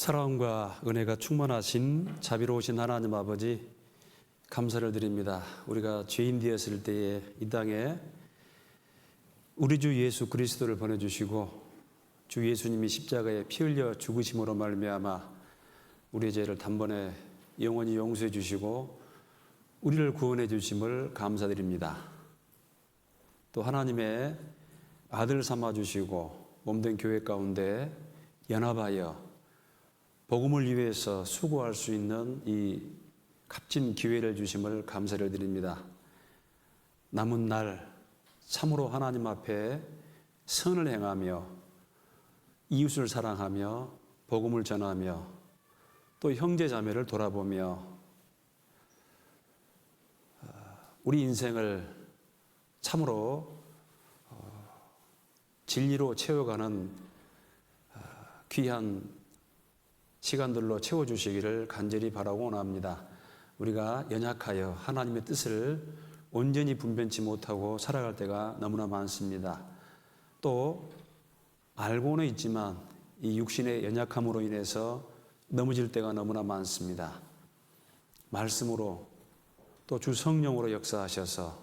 사랑과 은혜가 충만하신 자비로우신 하나님 아버지, 감사를 드립니다. 우리가 죄인 되었을 때에 이 땅에 우리 주 예수 그리스도를 보내주시고 주 예수님이 십자가에 피 흘려 죽으심으로 말미암아 우리의 죄를 단번에 영원히 용서해 주시고 우리를 구원해 주심을 감사드립니다. 또 하나님의 아들 삼아 주시고 몸된 교회 가운데 연합하여 복음을 위해서 수고할 수 있는 이 값진 기회를 주심을 감사를 드립니다. 남은 날 참으로 하나님 앞에 선을 행하며 이웃을 사랑하며 복음을 전하며 또 형제 자매를 돌아보며 우리 인생을 참으로 진리로 채워가는 귀한 시간들로 채워주시기를 간절히 바라고 원합니다. 우리가 연약하여 하나님의 뜻을 온전히 분변치 못하고 살아갈 때가 너무나 많습니다. 또 알고는 있지만 이 육신의 연약함으로 인해서 넘어질 때가 너무나 많습니다. 말씀으로 또 주 성령으로 역사하셔서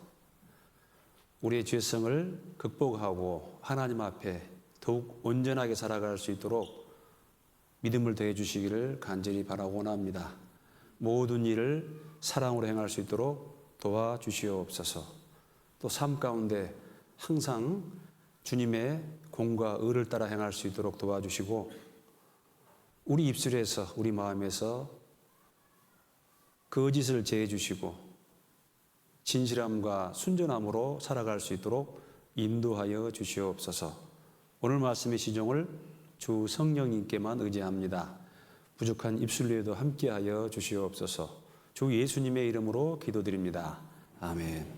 우리의 죄성을 극복하고 하나님 앞에 더욱 온전하게 살아갈 수 있도록 믿음을 더해 주시기를 간절히 바라고 원합니다. 모든 일을 사랑으로 행할 수 있도록 도와주시옵소서. 또 삶 가운데 항상 주님의 공과 의를 따라 행할 수 있도록 도와주시고 우리 입술에서 우리 마음에서 거짓을 제해 주시고 진실함과 순전함으로 살아갈 수 있도록 인도하여 주시옵소서. 오늘 말씀의 시종을 주 성령님께만 의지합니다. 부족한 입술로에도 함께하여 주시옵소서. 주 예수님의 이름으로 기도드립니다. 아멘.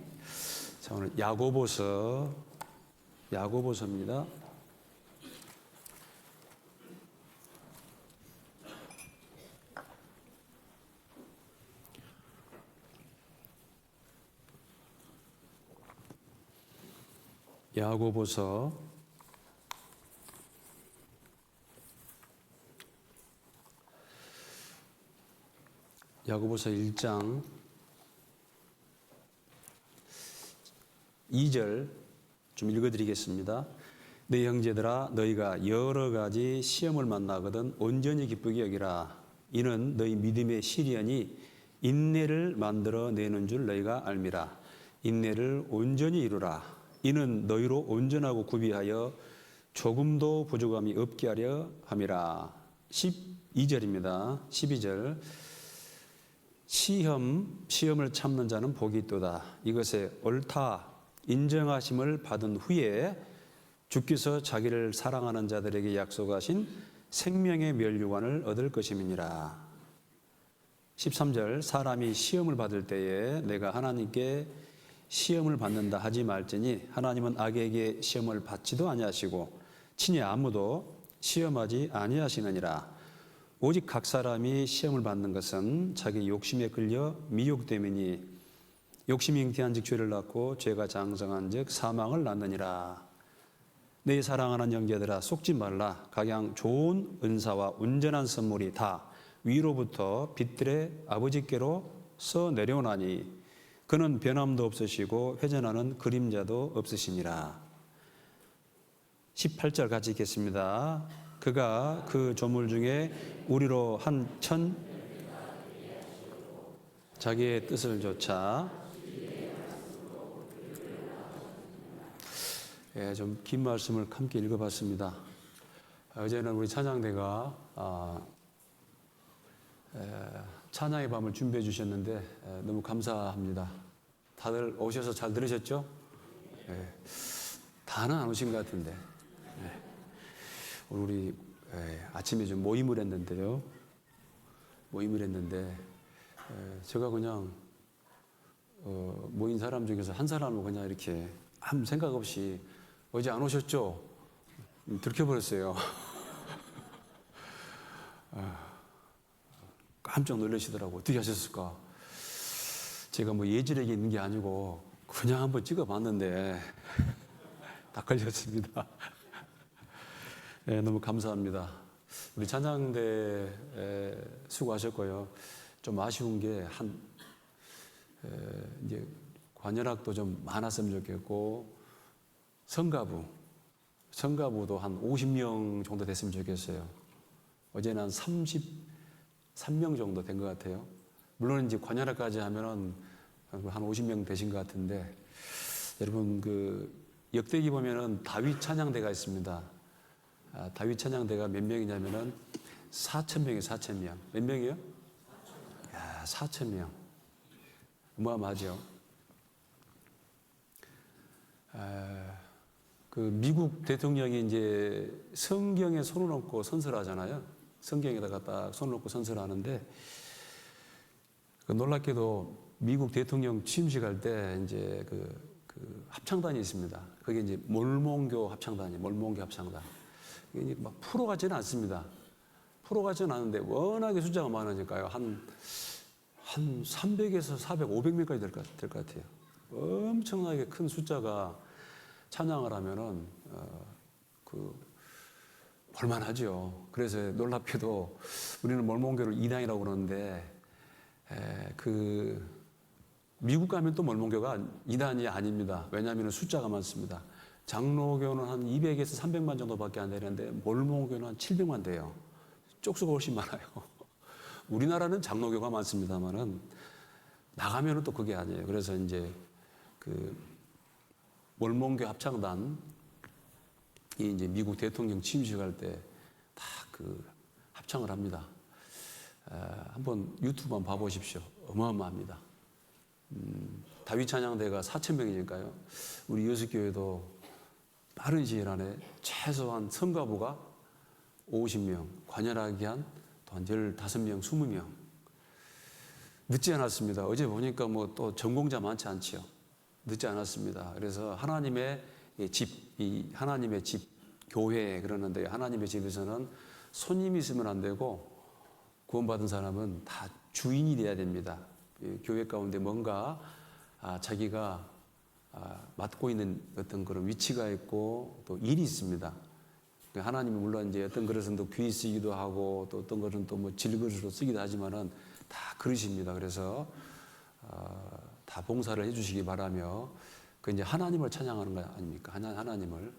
자, 오늘 야고보서입니다. 야고보서 1장 2절 좀 읽어드리겠습니다. 내 형제들아, 너희가 여러 가지 시험을 만나거든 온전히 기쁘게 여기라. 이는 너희 믿음의 시련이 인내를 만들어내는 줄 너희가 알미라. 인내를 온전히 이루라. 이는 너희로 온전하고 구비하여 조금도 부족함이 없게 하려 함이라. 12절입니다. 12절. 시험을 참는 자는 복이 있도다. 이것에 옳다 인정하심을 받은 후에 주께서 자기를 사랑하는 자들에게 약속하신 생명의 면류관을 얻을 것임이니라. 13절. 사람이 시험을 받을 때에 내가 하나님께 시험을 받는다 하지 말지니 하나님은 악에게 시험을 받지도 아니하시고 친히 아무도 시험하지 아니하시느니라. 오직 각 사람이 시험을 받는 것은 자기 욕심에 끌려 미혹됨이니 욕심이 잉태한즉 죄를 낳고 죄가 장성한즉 사망을 낳느니라. 내 사랑하는 형제들아, 속지 말라. 각양 좋은 은사와 온전한 선물이 다 위로부터 빛들의 아버지께로서 내려오나니 그는 변함도 없으시고 회전하는 그림자도 없으시니라. 18절 같이 읽겠습니다. 그가 그 조물 중에 우리로 한 천 자기의 뜻을 조차. 좀 긴 말씀을 함께 읽어봤습니다. 어제는 우리 찬양대가 찬양의 밤을 준비해 주셨는데 너무 감사합니다. 다들 오셔서 잘 들으셨죠? 다는 안 오신 것 같은데. 우리 아침에 좀 모임을 했는데 제가 그냥 모인 사람 중에서 한 사람을 그냥 이렇게 아무 생각 없이 어제 안 오셨죠? 들켜버렸어요. 깜짝 놀라시더라고. 어떻게 하셨을까? 제가 뭐 예질에게 있는 게 아니고 그냥 한번 찍어봤는데 다 걸렸습니다. 네, 너무 감사합니다. 우리 찬양대 수고하셨고요. 좀 아쉬운 게 이제 관현악도 좀 많았으면 좋겠고 성가부도 한 50명 정도 됐으면 좋겠어요. 어제는 한 33명 정도 된 것 같아요. 물론 이제 관현악까지 하면은 한 50명 되신 것 같은데, 여러분 그 역대기 보면은 다윗 찬양대가 있습니다. 다윗 찬양대가 몇 명이냐면은 4,000명이에요. 4,000명. 몇 명이요? 4,000명. 어마어마하죠. 그 미국 대통령이 이제 성경에 손을 얹고 선서하잖아요. 성경에다가 딱 손을 얹고 선서하는데, 그 놀랍게도 미국 대통령 취임식 할 때 이제 그 합창단이 있습니다. 그게 이제 몰몬교 합창단이에요. 몰몬교 합창단. 이게 막 프로 같지는 않습니다. 프로 같지는 않은데 워낙에 숫자가 많으니까요. 한 300에서 400, 500명까지 될 것 같아요. 엄청나게 큰 숫자가 찬양을 하면은 볼만하죠. 그래서 놀랍게도 우리는 몰몬교를 이단이라고 그러는데 미국 가면 또 몰몬교가 이단이 아닙니다. 왜냐하면 숫자가 많습니다. 장로교는 한 200에서 300만 정도밖에 안 되는데 몰몬교는 한 700만 돼요. 쪽수가 훨씬 많아요. 우리나라는 장로교가 많습니다만은 나가면은 또 그게 아니에요. 그래서 이제 그 몰몬교 합창단이 이제 미국 대통령 취임식 할 때 다 그 합창을 합니다. 한번 유튜브 한번 봐보십시오. 어마어마합니다. 다윗 찬양대가 4,000명이니까요. 우리 여수교회도 빠른 시일 안에 최소한 성가부가 50명, 관현악이 한 15명, 20명. 늦지 않았습니다. 어제 보니까 뭐 또 전공자 많지 않지요. 늦지 않았습니다. 그래서 하나님의 집, 하나님의 집, 교회 그러는데 하나님의 집에서는 손님이 있으면 안 되고 구원받은 사람은 다 주인이 돼야 됩니다. 교회 가운데 뭔가 자기가 맡고 있는 어떤 그런 위치가 있고 또 일이 있습니다. 하나님이 물론 이제 어떤 그릇은 또 귀히 쓰기도 하고 또 어떤 것은 또 뭐 질그릇으로 쓰기도 하지만은 다 그릇입니다. 그래서 다 봉사를 해주시기 바라며 그 이제 하나님을 찬양하는 거 아닙니까? 하나님을.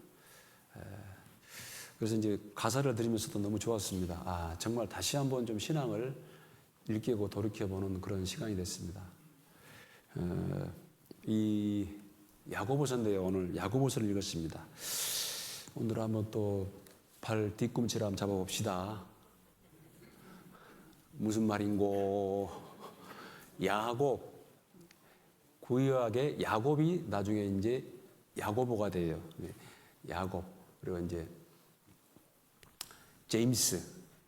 그래서 이제 가사를 들으면서도 너무 좋았습니다. 정말 다시 한번 좀 신앙을 일깨고 돌이켜보는 그런 시간이 됐습니다. 이 야고보서인데요. 오늘 야고보서를 읽었습니다. 오늘 한번 또 발 뒤꿈치를 한번 잡아봅시다. 무슨 말인고? 야곱. 구약의 야곱이 나중에 이제 야고보가 돼요. 야곱. 그리고 이제 제임스.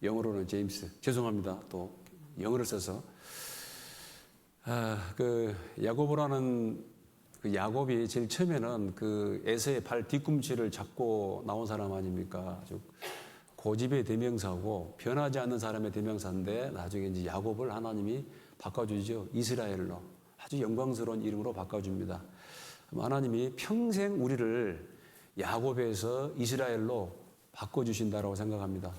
영어로는 제임스. 죄송합니다. 또 영어를 써서. 그 야고보라는 그 야곱이 제일 처음에는 그 에서의 발 뒤꿈치를 잡고 나온 사람 아닙니까? 아주 고집의 대명사고 변하지 않는 사람의 대명사인데 나중에 이제 야곱을 하나님이 바꿔주죠. 이스라엘로. 아주 영광스러운 이름으로 바꿔줍니다. 하나님이 평생 우리를 야곱에서 이스라엘로 바꿔주신다라고 생각합니다.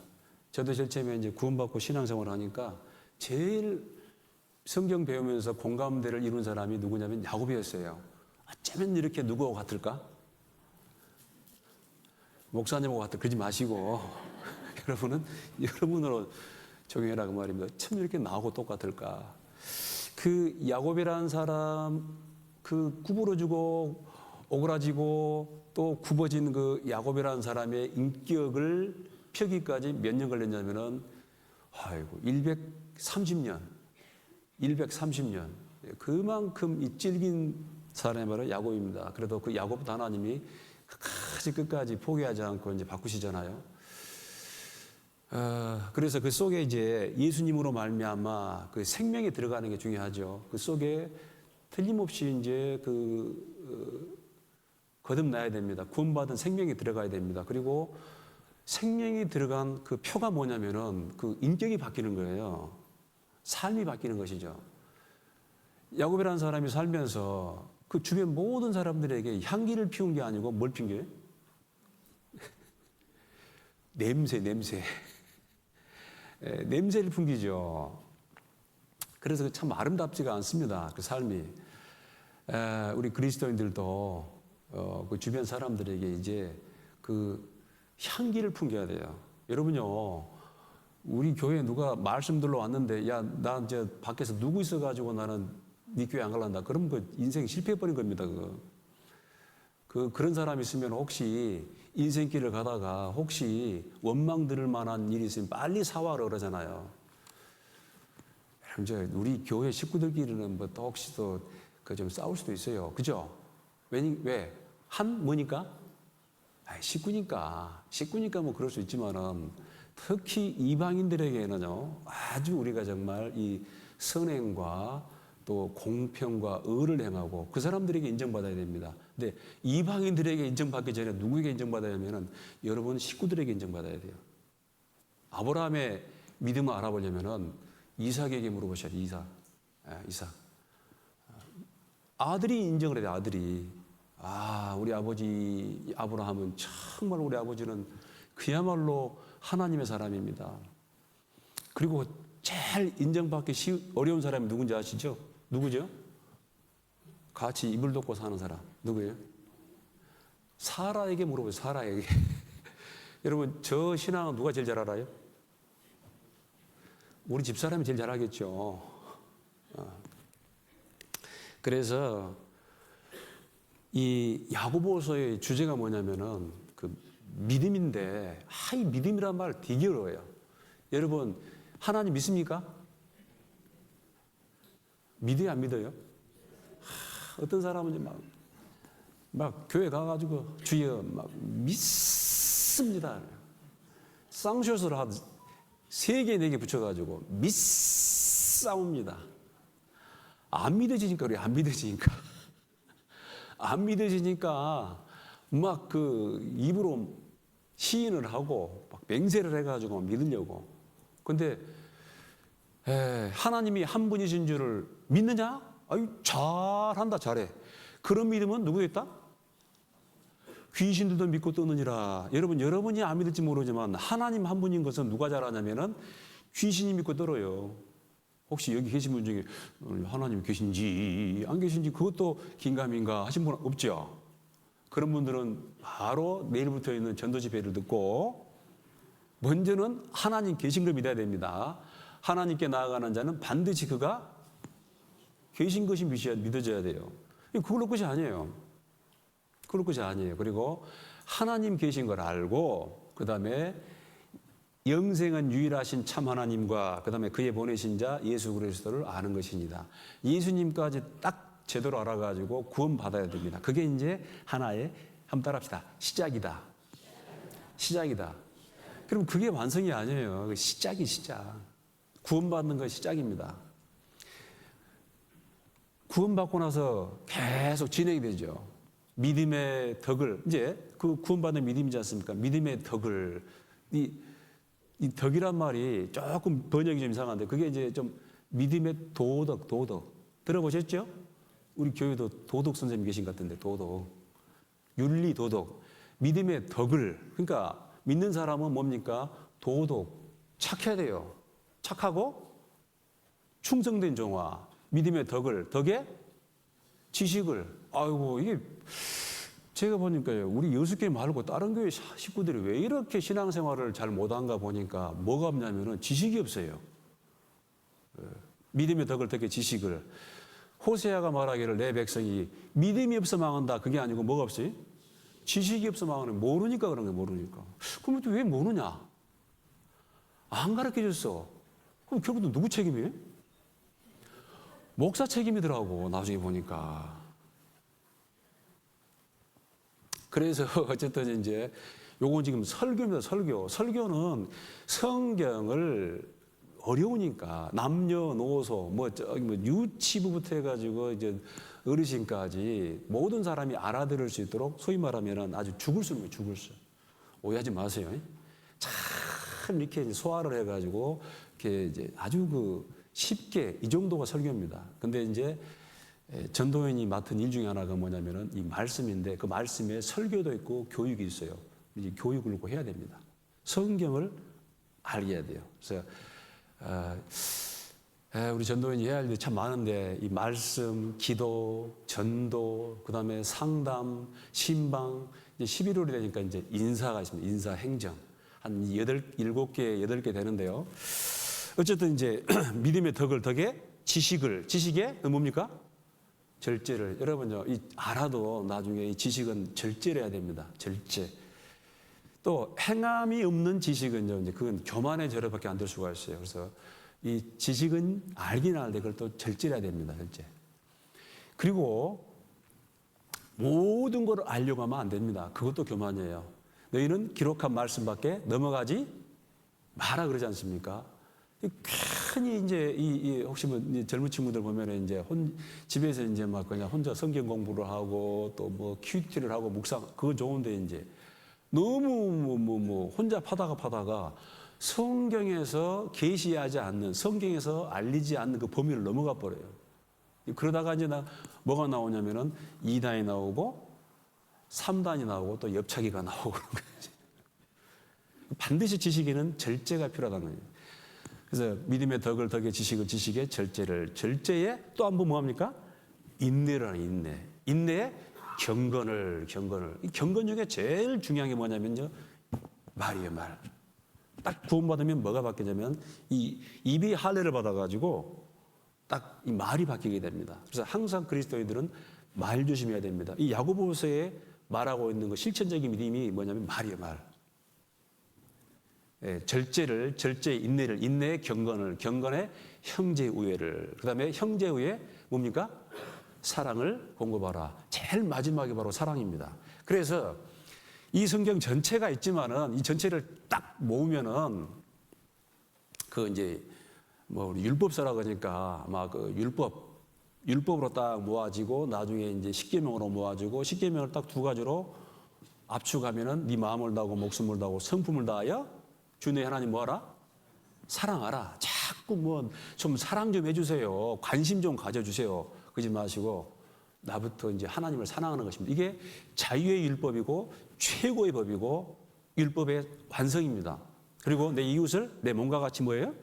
저도 제일 처음에 이제 구원받고 신앙생활을 하니까 제일 성경 배우면서 공감대를 이룬 사람이 누구냐면 야곱이었어요. 어쩌면 이렇게 누구하고 같을까? 목사님하고 같을까? 그러지 마시고 여러분은 여러분으로 적용해라 그 말입니다. 참 이렇게 나하고 똑같을까? 그 야곱이라는 사람 그 구부러지고 오그라지고 또 굽어진 그 야곱이라는 사람의 인격을 펴기까지 몇 년 걸렸냐면은 130년 그만큼 이 질긴 사람이 바로 야곱입니다. 그래도 그 야곱도 하나님이 끝까지 포기하지 않고 이제 바꾸시잖아요. 그래서 그 속에 이제 예수님으로 말미암아 그 생명이 들어가는 게 중요하죠. 그 속에 틀림없이 이제 거듭나야 됩니다. 구원받은 생명이 들어가야 됩니다. 그리고 생명이 들어간 그 표가 뭐냐면은 그 인격이 바뀌는 거예요. 삶이 바뀌는 것이죠. 야곱이라는 사람이 살면서 그 주변 모든 사람들에게 향기를 피운 게 아니고 뭘 피운 게? 냄새. 냄새를 풍기죠. 그래서 참 아름답지가 않습니다. 그 삶이. 우리 그리스도인들도 그 주변 사람들에게 이제 그 향기를 풍겨야 돼요. 여러분요, 우리 교회에 누가 말씀 들러 왔는데, 야, 나 이제 밖에서 누구 있어가지고 나는 네 교회 안 갈란다. 그러면 그 인생 실패해버린 겁니다. 그런 사람이 있으면 혹시 인생길을 가다가 혹시 원망 들을 만한 일이 있으면 빨리 사과하라 그러잖아요. 이제 우리 교회 식구들끼리는 뭐 또 혹시 또 그 좀 싸울 수도 있어요. 그죠? 왜? 뭐니까? 식구니까 뭐 그럴 수 있지만은 특히 이방인들에게는요, 아주 우리가 정말 이 선행과 또 공평과 의를 행하고 그 사람들에게 인정받아야 됩니다. 근데 이방인들에게 인정받기 전에 누구에게 인정받아야 하면은 여러분 식구들에게 인정받아야 돼요. 아브라함의 믿음을 알아보려면은 이삭에게 물어보셔야 돼요. 이삭. 아들이 인정을 해야 돼요. 아들이. 우리 아버지 아브라함은 정말 우리 아버지는 그야말로 하나님의 사람입니다. 그리고 제일 인정받기 어려운 사람이 누군지 아시죠? 누구죠? 같이 이불 덮고 사는 사람. 누구예요? 사라에게 물어보세요. 사라에게. 여러분, 저 신앙은 누가 제일 잘 알아요? 우리 집사람이 제일 잘 알겠죠. 그래서 이 야고보서의 주제가 뭐냐면은 그 믿음인데, 이 믿음이란 말 되게 어려워요. 여러분, 하나님 믿습니까? 믿어요, 안 믿어요? 어떤 사람은 막 교회 가가지고 주여 막 믿습니다. 쌍쇼스를 하듯 3개, 4개 붙여가지고 믿사옵니다. 안 믿어지니까 그래, 안 믿어지니까. 안 믿어지니까 막 그 입으로 시인을 하고 막 맹세를 해가지고 믿으려고. 근데 하나님이 한 분이신 줄을 믿느냐? 잘한다, 잘해. 그런 믿음은 누구에 있다? 귀신들도 믿고 떠느니라. 여러분이 안 믿을지 모르지만 하나님 한 분인 것은 누가 잘하냐면은 귀신이 믿고 떨어요. 혹시 여기 계신 분 중에 하나님 계신지 안 계신지 그것도 긴가민가 하신 분 없죠? 그런 분들은 바로 내일부터 있는 전도 집회를 듣고 먼저는 하나님 계신 걸 믿어야 됩니다. 하나님께 나아가는 자는 반드시 그가 계신 것이 믿어져야 돼요. 그걸로 끝이 아니에요. 그럴 것이 아니에요. 그리고 하나님 계신 걸 알고 그 다음에 영생은 유일하신 참 하나님과 그 다음에 그의 보내신 자 예수 그리스도를 아는 것입니다. 예수님까지 딱 제대로 알아가지고 구원받아야 됩니다. 그게 이제 하나의, 한번 따라합시다. 시작이다. 그럼 그게 완성이 아니에요. 시작. 구원받는 건 시작입니다. 구원받고 나서 계속 진행이 되죠. 믿음의 덕을, 이제 그 구원받는 믿음이지 않습니까? 믿음의 덕을, 이 덕이란 말이 조금 번역이 좀 이상한데 그게 이제 좀 믿음의 도덕. 들어보셨죠? 우리 교회도 도덕 선생님 계신 것 같은데, 윤리 도덕. 믿음의 덕을, 그러니까 믿는 사람은 뭡니까? 도덕. 착해야 돼요. 착하고 충성된 종화. 믿음의 덕의 지식을. 이게 제가 보니까요, 우리 여수교회 말고 다른 교회 식구들이 왜 이렇게 신앙생활을 잘 못한가 보니까 뭐가 없냐면은 지식이 없어요. 믿음의 덕을 덕의 지식을. 호세아가 말하기를 내 백성이 믿음이 없어 망한다. 그게 아니고 뭐가 없어요? 지식이 없어 망하는. 모르니까 그런 거예요. 모르니까. 그럼 왜 모르냐? 안 가르쳐줬어. 그럼 결국은 누구 책임이에요? 목사 책임이더라고, 나중에 보니까. 그래서 어쨌든 이제 요건 지금 설교입니다. 설교는 성경을 어려우니까 남녀노소 뭐 유치부부터 해가지고 이제 어르신까지 모든 사람이 알아들을 수 있도록 소위 말하면은 아주 죽을 수. 오해하지 마세요. 참 이렇게 소화를 해가지고 이렇게 이제 아주 쉽게 이 정도가 설교입니다. 근데 이제 전도연이 맡은 일 중에 하나가 뭐냐면은 이 말씀인데 그 말씀에 설교도 있고 교육이 있어요. 이제 교육을 해야 됩니다. 성경을 알게 해야 돼요. 그래서 우리 전도인이 해야 할 일이 참 많은데 이 말씀, 기도, 전도, 그다음에 상담, 신방, 이제 11월이 되니까 이제 인사가 있습니다. 인사 행정. 한 7개 되는데요. 어쨌든 이제 믿음의 덕에 지식에 뭡니까? 절제를. 여러분요, 알아도 나중에 이 지식은 절제를 해야 됩니다. 절제. 또 행함이 없는 지식은요, 이제 그건 교만의 절에밖에 안 될 수가 있어요. 그래서 이 지식은 알긴 알되 그걸 또 절제해야 됩니다. 절제. 그리고 모든 걸 알려고 하면 안 됩니다. 그것도 교만이에요. 너희는 기록한 말씀밖에 넘어가지 마라 그러지 않습니까? 괜히 이제 혹시 뭐 젊은 친구들 보면 이제 집에서 이제 막 그냥 혼자 성경 공부를 하고 또 뭐 큐티를 하고 묵상 그건 좋은데 이제 너무 혼자 파다가 성경에서 계시하지 않는 성경에서 알리지 않는 그 범위를 넘어가 버려요. 그러다가 이제 뭐가 나오냐면은 2단이 나오고 3단이 나오고 또 옆차기가 나오고 그런 거지. 반드시 지식에는 절제가 필요하다는 거예요. 그래서 믿음의 덕에 지식의 절제에 또 한 번 뭐합니까? 인내를 하는 인내에 경건을 이 경건 중에 제일 중요한 게 뭐냐면요, 말이에요. 말. 딱 구원받으면 뭐가 바뀌냐면 이 입이 할례를 받아가지고 딱 이 말이 바뀌게 됩니다. 그래서 항상 그리스도인들은 말 조심해야 됩니다. 이 야고보서에 말하고 있는 그 실천적인 믿음이 뭐냐면 말이에요. 말. 절제 인내를, 인내의 경건에 형제 우애를, 그 다음에 형제 우애 뭡니까? 사랑을 공급하라. 제일 마지막이 바로 사랑입니다. 그래서 이 성경 전체가 있지만은 이 전체를 딱 모으면은 그 이제 뭐 율법서라 그러니까 아마 그 율법으로 딱 모아지고 나중에 이제 십계명으로 모아지고 십계명을 딱 두 가지로 압축하면은 네 마음을 다하고 목숨을 다하고 성품을 다하여 주 내 하나님 뭐하라? 사랑하라. 자꾸 뭐 좀 사랑 좀 해주세요. 관심 좀 가져주세요. 그러지 마시고 나부터 이제 하나님을 사랑하는 것입니다. 이게 자유의 율법이고 최고의 법이고 율법의 완성입니다. 그리고 내 이웃을 내 몸과 같이 뭐예요?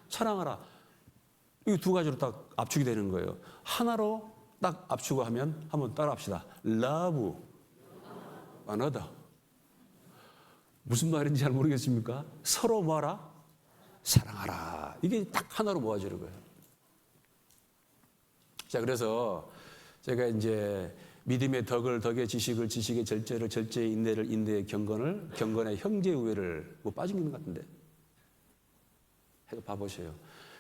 사랑하라. 이 두 가지로 딱 압축이 되는 거예요. 하나로 딱 압축을 하면 한번 따라합시다. Love another. 무슨 말인지 잘 모르겠습니까? 서로 뭐하라? 사랑하라. 이게 딱 하나로 모아지는 거예요. 자, 그래서 제가 이제 믿음의 덕에 지식의 절제를, 절제의 인내를, 인내의 경건의 형제 우애를 뭐 빠진 게 있는 것 같은데. 해서 봐보세요.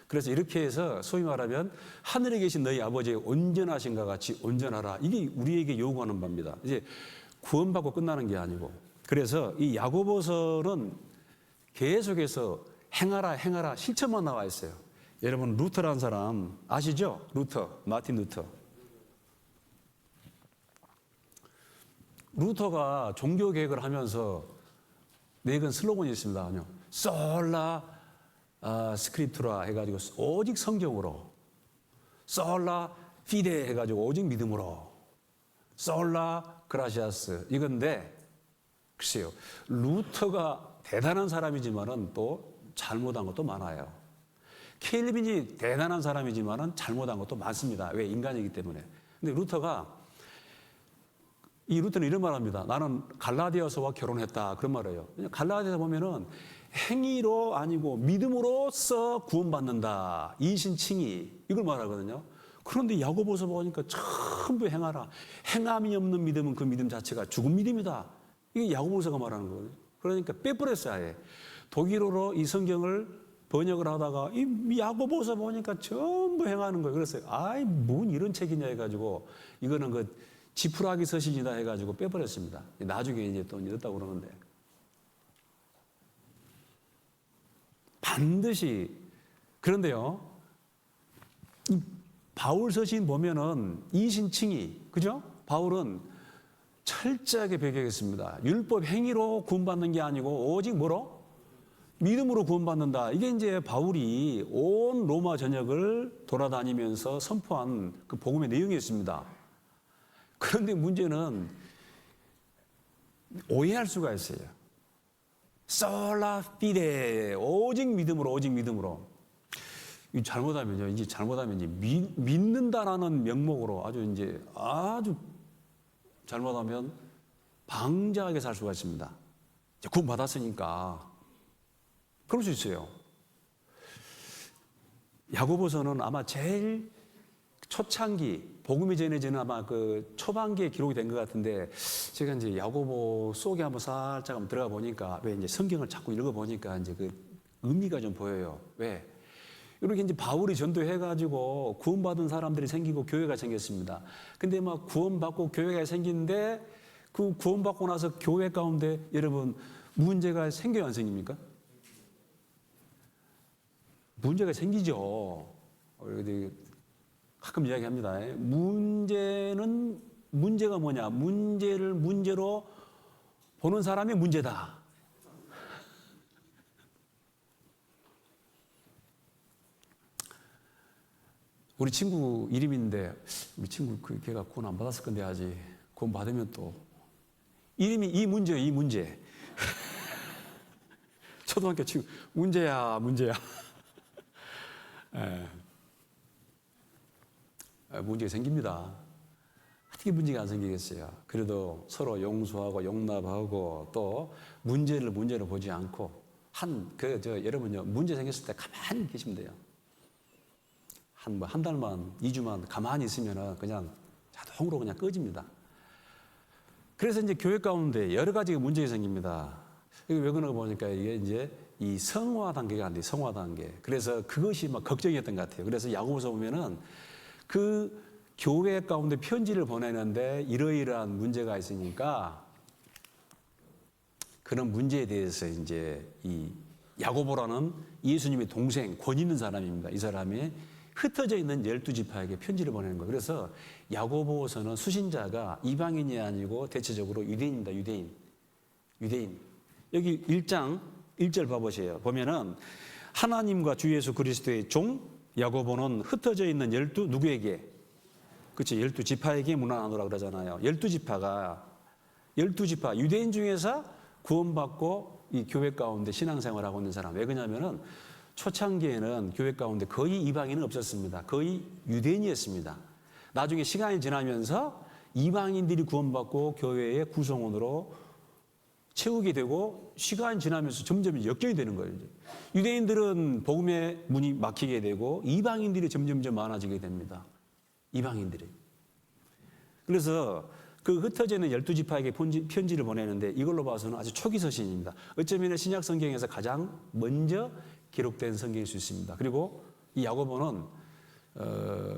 그래서 이렇게 해서 소위 말하면 하늘에 계신 너희 아버지의 온전하신가 같이 온전하라. 이게 우리에게 요구하는 바입니다. 이제 구원받고 끝나는 게 아니고. 그래서 이 야고보서는 계속해서 행하라 실천만 나와 있어요. 여러분 루터라는 사람 아시죠? 마틴 루터. 루터가 종교 개혁을 하면서 내건 슬로건이 있습니다. 아니요. 솔라 스크립투라 해가지고 오직 성경으로, 솔라 피데 해가지고 오직 믿음으로, 솔라 그라시아스 이건데 글쎄요. 루터가 대단한 사람이지만은 또 잘못한 것도 많아요. 켈빈이 대단한 사람이지만은 잘못한 것도 많습니다. 왜? 인간이기 때문에. 근데 루터는 이런 말 합니다. 나는 갈라디아서와 결혼했다. 그런 말이에요. 갈라디아서 보면은 행위로 아니고 믿음으로써 구원받는다. 이신칭의. 이걸 말하거든요. 그런데 야고보서 보니까 전부 행하라. 행함이 없는 믿음은 그 믿음 자체가 죽은 믿음이다. 이게 야고보서가 말하는 거거든요. 그러니까 빼버렸어요. 아예. 독일어로 이 성경을 번역을 하다가 이 야고보서 보니까 전부 행하는 거예요. 그래서 뭔 이런 책이냐 해가지고 이거는 그 지푸라기 서신이다 해가지고 빼버렸습니다. 나중에 이제 또 넣었다고 그러는데 반드시 그런데요. 이 바울 서신 보면은 이신칭의 그죠? 바울은 철저하게 배격했습니다. 율법 행위로 구원받는 게 아니고 오직 뭐로? 믿음으로 구원받는다. 이게 이제 바울이 온 로마 전역을 돌아다니면서 선포한 그 복음의 내용이었습니다. 그런데 문제는 오해할 수가 있어요. 솔라 피데, 오직 믿음으로, 오직 믿음으로. 이 잘못하면요, 이제 잘못하면 이제 믿는다라는 명목으로 아주 잘못하면 방자하게 살 수가 있습니다. 구원 받았으니까 그럴 수 있어요. 야고보서는 아마 제일 초창기 복음이 전해지는 아마 그 초반기에 기록이 된 것 같은데, 제가 이제 야고보 속에 한번 살짝 한번 들어가 보니까, 왜 이제 성경을 자꾸 읽어 보니까 이제 그 의미가 좀 보여요. 왜? 이렇게 이제 바울이 전도해가지고 구원받은 사람들이 생기고 교회가 생겼습니다. 근데 막 구원받고 교회가 생기는데, 그 구원받고 나서 교회 가운데 여러분 문제가 생겨요, 안 생깁니까? 문제가 생기죠. 가끔 이야기합니다. 문제가 뭐냐? 문제를 문제로 보는 사람이 문제다. 우리 친구 이름인데, 우리 친구 걔가 구원 안 받았을 건데 아직 구원 받으면 또 이름이 이 문제예요, 이 문제. 초등학교 친구 문제야. 문제가 생깁니다. 어떻게 문제가 안 생기겠어요? 그래도 서로 용서하고 용납하고 또 문제를 문제로 보지 않고 여러분요, 문제 생겼을 때 가만히 계시면 돼요. 한 달만, 2주만 가만히 있으면 그냥 자동으로 그냥 꺼집니다. 그래서 이제 교회 가운데 여러 가지 문제가 생깁니다. 이게 왜 그런가 보니까 이게 이제 이 성화 단계가 안 돼요, 성화 단계. 그래서 그것이 막 걱정이었던 것 같아요. 그래서 야고보서 보면은 그 교회 가운데 편지를 보내는데 이러이러한 문제가 있으니까 그런 문제에 대해서 이제 이 야고보라는 예수님의 동생, 권 있는 사람입니다. 이 사람이 흩어져 있는 12지파에게 편지를 보내는 거예요. 그래서 야고보서는 수신자가 이방인이 아니고 대체적으로 유대인입니다. 유대인. 여기 1장 1절 봐보세요. 보면은 하나님과 주 예수 그리스도의 종 야고보는 흩어져 있는 누구에게? 그렇죠. 12지파에게 문안하노라 그러잖아요. 12지파 유대인 중에서 구원받고 이 교회 가운데 신앙생활하고 있는 사람. 왜 그러냐면은 초창기에는 교회 가운데 거의 이방인은 없었습니다. 거의 유대인이었습니다. 나중에 시간이 지나면서 이방인들이 구원받고 교회의 구성원으로 채우게 되고, 시간이 지나면서 점점 역전이 되는 거예요. 유대인들은 복음의 문이 막히게 되고 이방인들이 점점점 많아지게 됩니다. 이방인들이. 그래서 그 흩어져 있는 12지파에게 편지를 보내는데, 이걸로 봐서는 아주 초기 서신입니다. 어쩌면 신약 성경에서 가장 먼저 기록된 성경일 수 있습니다. 그리고 이 야고보는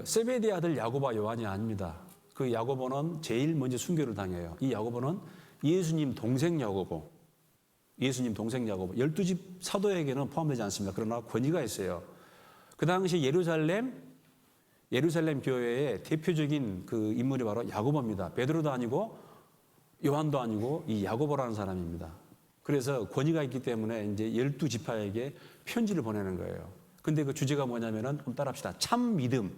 세베대 아들 야고보와 요한이 아닙니다. 그 야고보는 제일 먼저 순교를 당해요. 이 야고보는 예수님 동생 야고보. 12집 사도에게는 포함되지 않습니다. 그러나 권위가 있어요. 그 당시 예루살렘 교회의 대표적인 그 인물이 바로 야고보입니다. 베드로도 아니고 요한도 아니고 이 야고보라는 사람입니다. 그래서 권위가 있기 때문에 이제 12지파에게 편지를 보내는 거예요. 근데 그 주제가 뭐냐면은, 한번 따라합시다. 참 믿음.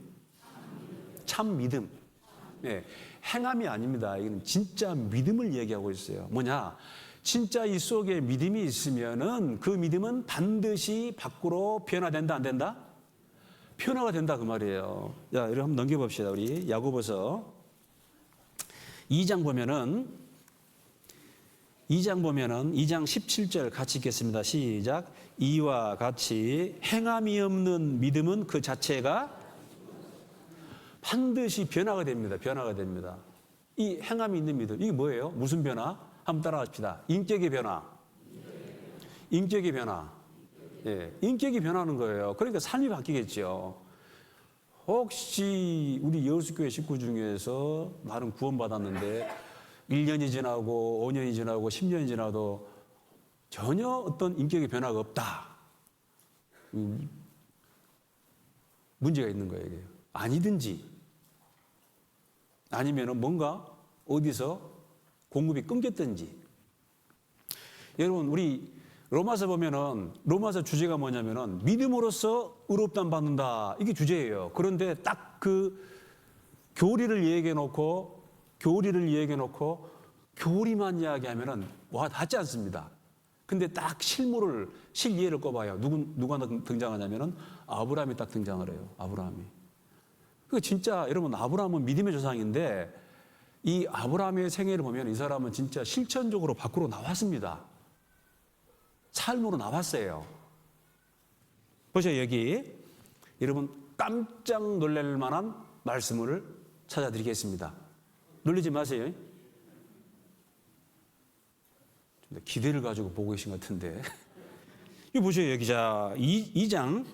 네, 행함이 아닙니다. 이건 진짜 믿음을 얘기하고 있어요. 뭐냐? 진짜 이 속에 믿음이 있으면은 그 믿음은 반드시 밖으로 변화된다, 안 된다? 변화가 된다, 그 말이에요. 자, 이렇게 한번 넘겨봅시다. 우리 야고보서 2장 보면은 2장 17절 같이 읽겠습니다. 시작. 이와 같이 행함이 없는 믿음은 그 자체가 반드시 변화가 됩니다. 이 행함이 있는 믿음, 이게 뭐예요? 무슨 변화? 한번 따라합시다. 인격의 변화. 예, 인격이 변하는 거예요. 그러니까 삶이 바뀌겠죠. 혹시 우리 여수교회 식구 중에서 나는 구원받았는데 1년이 지나고 5년이 지나고 10년이 지나도 전혀 어떤 인격의 변화가 없다. 문제가 있는 거예요. 이게. 아니든지 아니면은 뭔가 어디서 공급이 끊겼든지. 여러분, 우리 로마서 보면은 로마서 주제가 뭐냐면은 믿음으로써 의롭다함 받는다. 이게 주제예요. 그런데 딱 그 교리를 얘기해 놓고 교리만 이야기하면은 와 닿지 않습니다. 근데 딱 실예를 꼽아요. 누가 등장하냐면은 아브라함이 딱 등장을 해요. 아브라함이. 그 진짜 여러분, 아브라함은 믿음의 조상인데 이 아브라함의 생애를 보면 이 사람은 진짜 실천적으로 밖으로 나왔습니다. 삶으로 나왔어요. 보세요, 여기 여러분 깜짝 놀랄 만한 말씀을 찾아드리겠습니다. 놀리지 마세요. 기대를 가지고 보고 계신 것 같은데. 이거 보세요, 여기 자 2장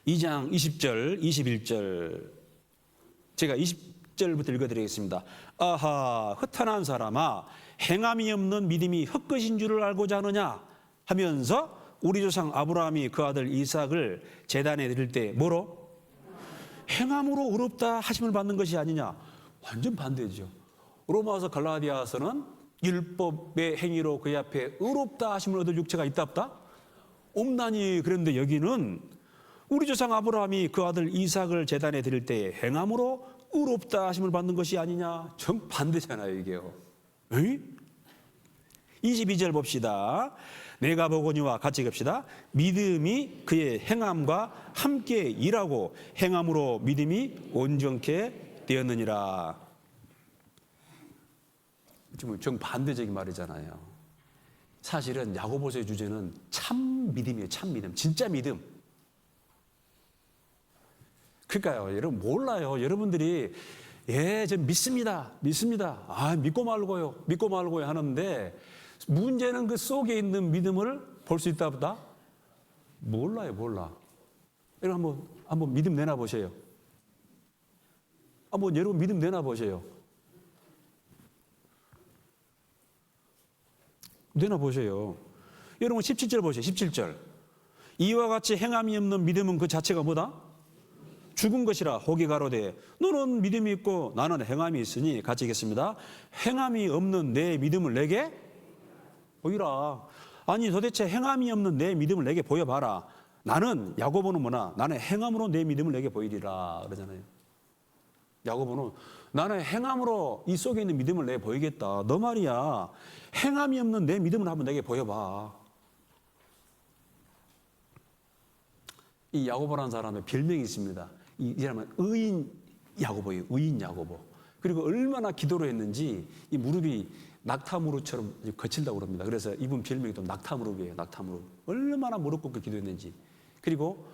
20절, 21절. 제가 20절부터 읽어드리겠습니다. 아하, 허탄한 사람아, 행함이 없는 믿음이 헛것인 줄을 알고자 하느냐 하면서 우리 조상 아브라함이 그 아들 이삭을 제단에 드릴 때 뭐로? 행함으로 의롭다 하심을 받는 것이 아니냐. 완전 반대죠. 로마서 갈라디아서는 율법의 행위로 그의 앞에 의롭다 하심을 얻을 육체가 있다 없다? 없나니. 그런데 여기는 우리 조상 아브라함이 그 아들 이삭을 제단에 드릴 때 행함으로 의롭다 하심을 받는 것이 아니냐. 정반대잖아요, 이게요. 에이? 22절 봅시다. 내가 보거니와 같이 갑시다. 믿음이 그의 행함과 함께 일하고 행함으로 믿음이 온전케 되었느니라. 지금 정반대적인 말이잖아요. 사실은 야고보서의 주제는 참 믿음이에요. 참 믿음. 진짜 믿음. 그러니까요, 여러분 몰라요. 여러분들이 저 믿습니다. 아, 믿고 말고요 하는데 문제는 그 속에 있는 믿음을 볼 수 있다 보다? 몰라. 여러분 한번 믿음 내놔 보세요. 여러분 믿음 내놔 보세요. 여러분 17절 보세요. 17절. 이와 같이 행함이 없는 믿음은 그 자체가 뭐다? 죽은 것이라. 혹이 가로되 너는 믿음이 있고 나는 행함이 있으니 같이 읽겠습니다. 행함이 없는 내 믿음을 내게 보이라. 아니 도대체 행함이 없는 내 믿음을 내게 보여봐라. 나는, 야고보는 뭐나? 나는 행함으로 내 믿음을 내게 보이리라 그러잖아요. 야고보는 나는 행함으로 이 속에 있는 믿음을 내게 보이겠다. 너 말이야, 행함이 없는 내 믿음을 한번 내게 보여봐. 이 야고보라는 사람의 별명이 있습니다. 이 사람은 의인 야고보예요. 의인 야고보. 그리고 얼마나 기도를 했는지 이 무릎이 낙타무릎처럼 거칠다고 그럽니다. 그래서 이분 별명이 또 낙타무릎이에요. 낙타무릎. 얼마나 무릎 꿇고 기도했는지. 그리고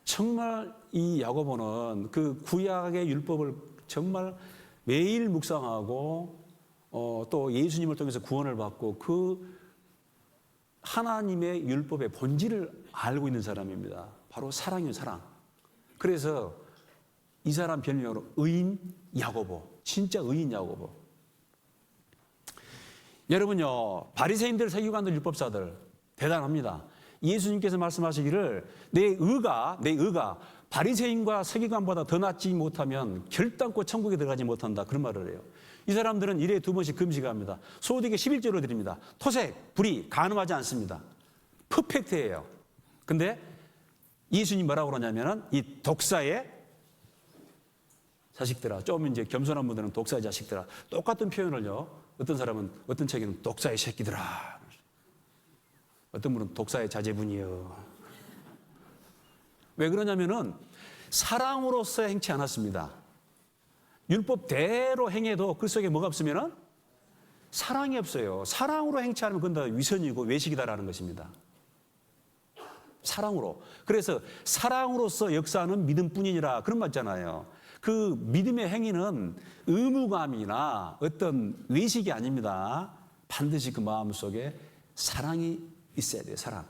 정말 이 야고보는 그 구약의 율법을 정말 매일 묵상하고 또 예수님을 통해서 구원을 받고 그 하나님의 율법의 본질을 알고 있는 사람입니다. 바로 사랑이에요, 사랑. 그래서 이 사람 별명으로 의인 야고보. 진짜 의인 야고보. 여러분요, 바리새인들, 서기관들, 율법사들 대단합니다. 예수님께서 말씀하시기를 내 의가 바리새인과 서기관보다 더 낫지 못하면 결단코 천국에 들어가지 못한다. 그런 말을 해요. 이 사람들은 1회에 2번씩 금식합니다. 소득의 11조로 드립니다. 토색, 불의 가늠하지 않습니다. 퍼펙트예요. 근데 예수님 뭐라고 그러냐면은 이 독사의 자식들아. 좀 이제 겸손한 분들은 독사의 자식들아. 똑같은 표현을요. 어떤 사람은 어떤 책에는 독사의 새끼들아. 어떤 분은 독사의 자제분이요. 왜 그러냐면은 사랑으로서 행치 않았습니다. 율법대로 행해도 그 속에 뭐가 없으면은 사랑이 없어요. 사랑으로 행치 않으면 그건 다 위선이고 외식이다라는 것입니다. 사랑으로. 그래서 사랑으로서 역사하는 믿음뿐이니라 그런 말 있잖아요. 그 믿음의 행위는 의무감이나 어떤 외식이 아닙니다. 반드시 그 마음속에 사랑이 있어야 돼요. 사랑.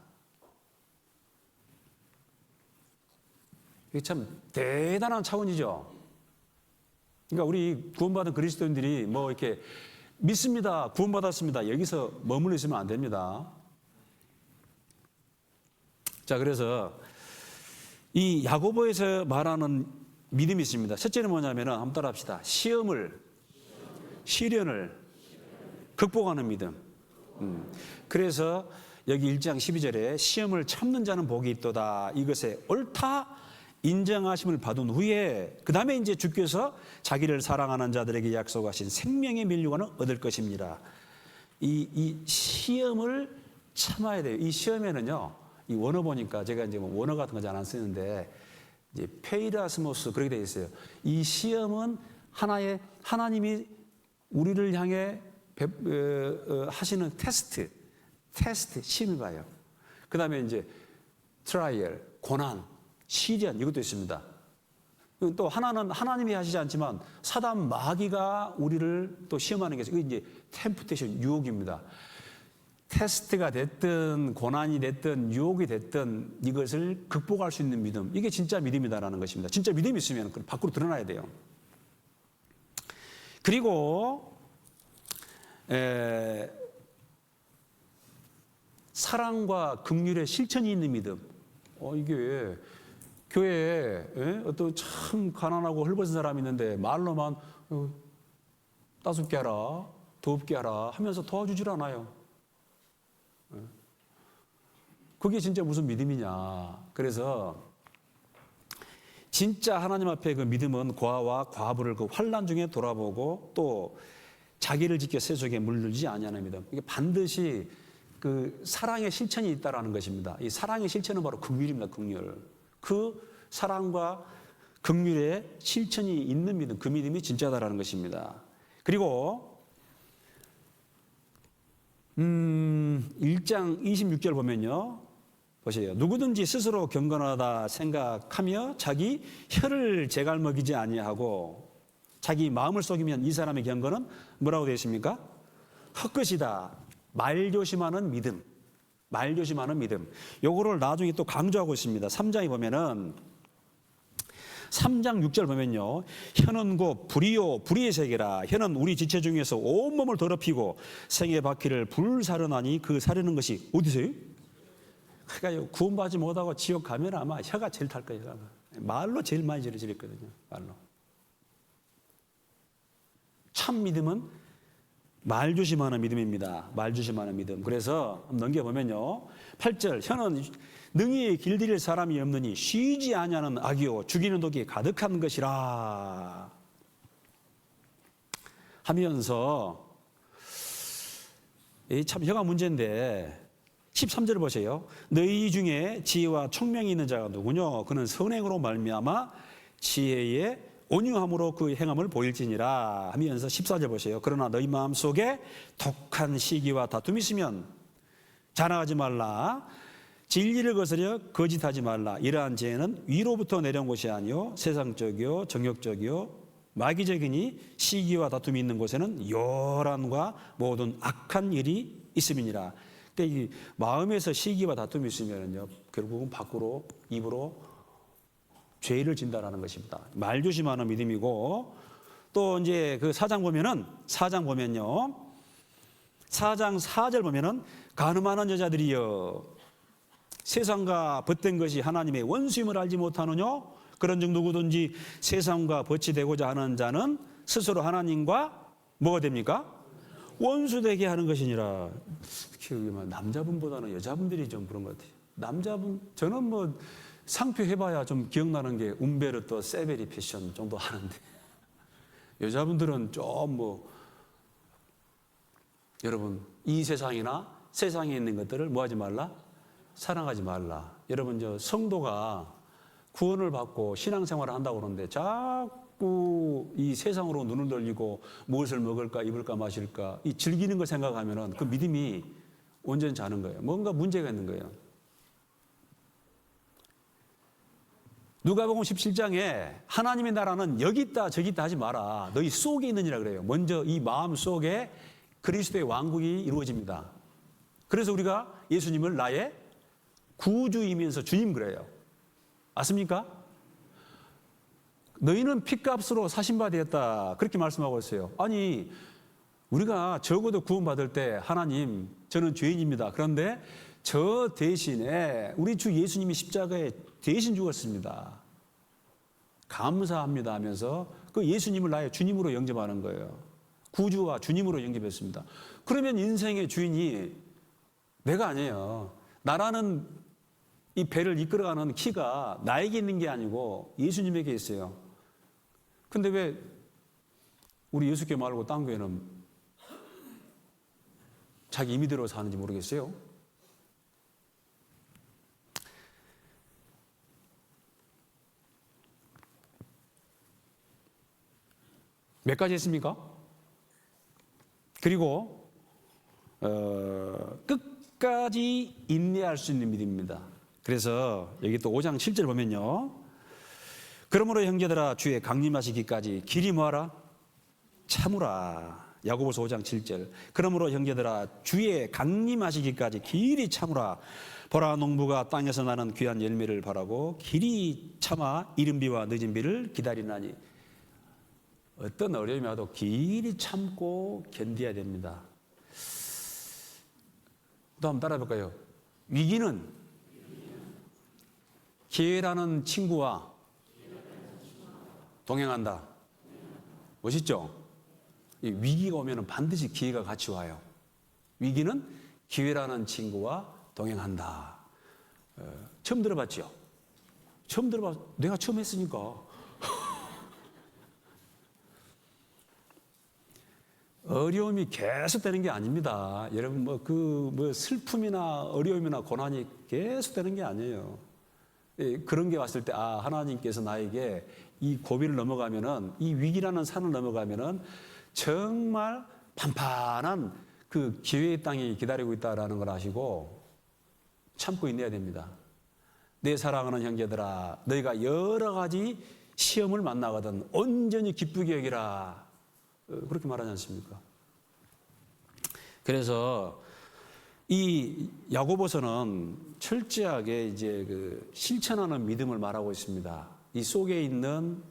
이게 참 대단한 차원이죠. 그러니까 우리 구원받은 그리스도인들이 뭐 이렇게 믿습니다. 구원받았습니다. 여기서 머물러 있으면 안 됩니다. 자, 그래서 이 야고보에서 말하는 믿음이 있습니다. 첫째는 뭐냐면 한번 따라합시다. 시련을 극복하는 믿음. 그래서 여기 1장 12절에 시험을 참는 자는 복이 있도다. 이것에 옳다 인정하심을 받은 후에 그 다음에 이제 주께서 자기를 사랑하는 자들에게 약속하신 생명의 면류관을 얻을 것입니다. 이 시험을 참아야 돼요. 이 시험에는요, 이 원어 보니까 제가 이제 뭐 원어 같은 거 잘 안 쓰는데 이제 페이라스모스 그렇게 되어 있어요. 이 시험은 하나님이 우리를 향해 하시는 테스트 시험을 봐요. 그 다음에 이제 트라이얼, 고난, 시련 이것도 있습니다. 또 하나는 하나님이 하시지 않지만 사단 마귀가 우리를 또 시험하는 게 있어요. 이게 템프테이션, 유혹입니다. 테스트가 됐든 고난이 됐든 유혹이 됐든 이것을 극복할 수 있는 믿음, 이게 진짜 믿음이다라는 것입니다. 진짜 믿음이 있으면 밖으로 드러나야 돼요. 그리고 사랑과 긍휼의 실천이 있는 믿음. 이게 교회에 어떤 참 가난하고 헐벗은 사람이 있는데 말로만 따숩게 하라, 더웁게 하라 하면서 도와주질 않아요. 그게 진짜 무슨 믿음이냐. 그래서 진짜 하나님 앞에 그 믿음은 고아와 과부를 그 환난 중에 돌아보고 또 자기를 지켜 세속에 물들지 아니하는 믿음. 이게 반드시 그 사랑의 실천이 있다라는 것입니다. 이 사랑의 실천은 바로 긍휼입니다. 긍휼. 그 사랑과 긍휼의 실천이 있는 믿음, 그 믿음이 진짜다라는 것입니다. 그리고 1장 26절 보면요. 보세요. 누구든지 스스로 경건하다 생각하며 자기 혀를 제갈먹이지 아니하고 자기 마음을 속이면 이 사람의 경건은 뭐라고 되어 있습니까? 헛것이다. 말조심하는 믿음. 말조심하는 믿음. 요거를 나중에 또 강조하고 있습니다. 3장에 보면은 3장 6절 보면요. 혀는 곧 불이요 불의의 세계라. 혀는 우리 지체 중에서 온몸을 더럽히고 생의 바퀴를 불사르나니 그 사르는 것이 어디서요? 그러니까 구원받지 못하고 지옥 가면 아마 혀가 제일 탈 거예요. 말로 제일 많이 저러지거든요. 말로. 참 믿음은 말 조심하는 믿음입니다. 말 조심하는 믿음. 그래서 넘겨보면요. 8절 혀는 능히 길들일 사람이 없느니 쉬지 아니하는 악이요 죽이는 독이 가득한 것이라 하면서 참 혀가 문제인데 13절 보세요. 너희 중에 지혜와 총명이 있는 자가 누구뇨? 그는 선행으로 말미암아 지혜의 온유함으로 그 행함을 보일지니라 하면서 14절 보세요. 그러나 너희 마음속에 독한 시기와 다툼이 있으면 자랑하지 말라. 진리를 거스려 거짓하지 말라. 이러한 죄는 위로부터 내려온 것이 아니요 세상적이요 정욕적이요 마귀적이니 시기와 다툼이 있는 곳에는 요란과 모든 악한 일이 있음이니라. 이 마음에서 시기와 다툼이 있으면요 결국은 밖으로 입으로 죄를 진다라는 것입니다. 말 조심하는 믿음이고 또 이제 그 4장 보면요 4장 4절 보면은 간음하는 여자들이여 세상과 벗된 것이 하나님의 원수임을 알지 못하느냐? 그런 즉 누구든지 세상과 벗이 되고자 하는 자는 스스로 하나님과 뭐가 됩니까? 원수되게 하는 것이니라. 남자분보다는 여자분들이 좀 그런 것 같아요. 남자분 저는 뭐 상표 해봐야 좀 기억나는 게 움베르토 세베리 패션 정도 하는데 여자분들은 좀 뭐 여러분 이 세상이나 세상에 있는 것들을 뭐 하지 말라? 사랑하지 말라. 여러분 저 성도가 구원을 받고 신앙생활을 한다고 그러는데 자꾸 이 세상으로 눈을 돌리고 무엇을 먹을까 입을까 마실까 이 즐기는 걸 생각하면은 그 믿음이 온전치 않은 거예요. 뭔가 문제가 있는 거예요. 누가복음 17장에 하나님의 나라는 여기 있다 저기 있다 하지 마라. 너희 속에 있느니라 그래요. 먼저 이 마음 속에 그리스도의 왕국이 이루어집니다. 그래서 우리가 예수님을 나의 구주이면서 주님 그래요. 맞습니까? 너희는 핏값으로 사신 바 되었다. 그렇게 말씀하고 있어요. 아니 우리가 적어도 구원받을 때 하나님 저는 죄인입니다. 그런데 저 대신에 우리 주 예수님이 십자가에 대신 죽었습니다. 감사합니다 하면서 그 예수님을 나의 주님으로 영접하는 거예요. 구주와 주님으로 영접했습니다. 그러면 인생의 주인이 내가 아니에요. 나라는 이 배를 이끌어가는 키가 나에게 있는 게 아니고 예수님에게 있어요. 근데 왜 우리 예수교 말고 딴 교회는 자기 임의대로 사는지 모르겠어요. 몇 가지 했습니까? 그리고 끝까지 인내할 수 있는 믿음입니다. 그래서 여기 또 5장 7절 보면요. 그러므로 형제들아 주의 강림하시기까지 길이 뭐하라? 참으라. 야고보서 5장 7절. 그러므로 형제들아 주의 강림하시기까지 길이 참으라. 보라 농부가 땅에서 나는 귀한 열매를 바라고 길이 참아 이른 비와 늦은 비를 기다리나니. 어떤 어려움이 와도 길이 참고 견뎌야 됩니다. 또 한번 따라해볼까요? 위기는 기회라는 친구와 동행한다. 멋있죠? 이 위기가 오면 반드시 기회가 같이 와요. 위기는 기회라는 친구와 동행한다. 처음 들어봤죠? 처음 들어봤, 내가 처음 했으니까. 어려움이 계속되는 게 아닙니다. 여러분 슬픔이나 어려움이나 고난이 계속되는 게 아니에요. 그런 게 왔을 때 하나님께서 나에게 이 고비를 넘어가면은 이 위기라는 산을 넘어가면은 정말 판판한 그 기회의 땅이 기다리고 있다라는 걸 아시고 참고 있어야 됩니다. 내 사랑하는 형제들아 너희가 여러 가지 시험을 만나거든 온전히 기쁘게 여기라. 그렇게 말하지 않습니까? 그래서 이 야고보서는 철저하게 이제 실천하는 믿음을 말하고 있습니다. 이 속에 있는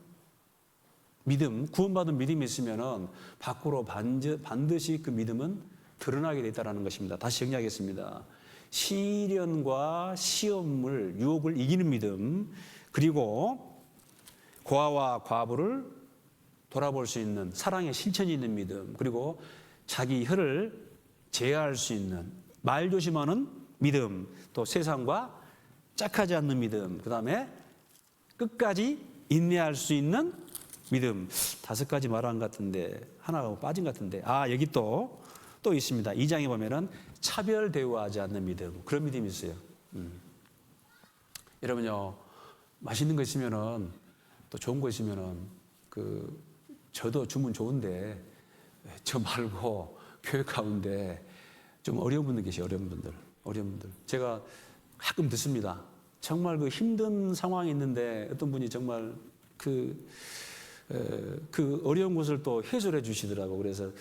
믿음, 구원받은 믿음이 있으면은 밖으로 반드시 그 믿음은 드러나게 돼 있다는 것입니다. 다시 정리하겠습니다. 시련과 시험을, 유혹을 이기는 믿음, 그리고 고아와 과부를 돌아볼 수 있는 사랑의 실천이 있는 믿음, 그리고 자기 혀를 제어할 수 있는 말 조심하는 믿음, 또 세상과 짝하지 않는 믿음, 그 다음에 끝까지 인내할 수 있는 믿음. 5가지 말한 것 같은데 하나가 빠진 것 같은데 여기 또 있습니다. 2장에 보면은 차별 대우하지 않는 믿음, 그런 믿음이 있어요. 여러분요, 맛있는 거 있으면은 또 좋은 거 있으면은 저도 주면 좋은데 저 말고 교회 가운데 좀 어려운 분들 계세요. 어려운 분들. 제가 가끔 듣습니다. 정말 힘든 상황이 있는데 어떤 분이 정말 그 어려운 것을 또 해소해 주시더라고. 그래서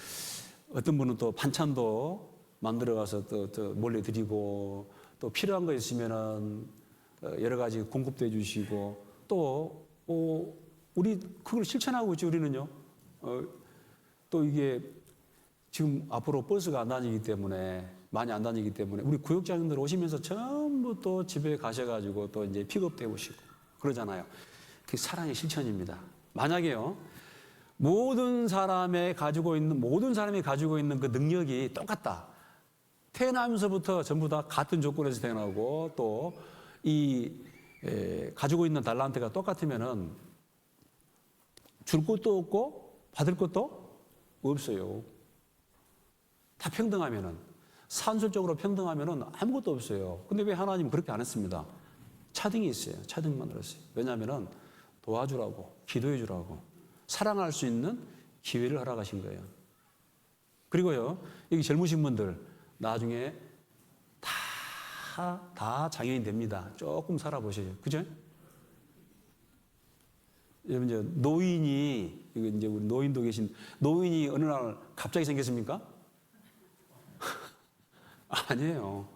어떤 분은 또 반찬도 만들어 가서 또 몰래 드리고 또 필요한 거 있으면은 여러 가지 공급도 해 주시고 또 우리 그걸 실천하고 있죠. 우리는요. 또 이게 지금 앞으로 버스가 안 다니기 때문에 많이 안 다니기 때문에 우리 구역장님들 오시면서 전부 또 집에 가셔가지고 또 이제 픽업도 해보시고 그러잖아요. 그게 사랑의 실천입니다. 만약에요 모든 사람이 가지고 있는 그 능력이 똑같다. 태어나면서부터 전부 다 같은 조건에서 태어나고 또 가지고 있는 달란트가 똑같으면은 줄 것도 없고 받을 것도 없어요. 다 평등하면은 산술적으로 평등하면은 아무것도 없어요. 근데 왜 하나님은 그렇게 안 했습니다. 차등이 있어요. 차등 만들었어요. 왜냐하면은 도와주라고, 기도해 주라고, 사랑할 수 있는 기회를 허락하신 거예요. 그리고요, 여기 젊으신 분들 나중에 다 장애인 됩니다. 조금 살아보셔요. 그죠? 여러분, 이제 노인이, 이제 우리 노인도 계신, 노인이 어느 날 갑자기 생겼습니까? 아니에요.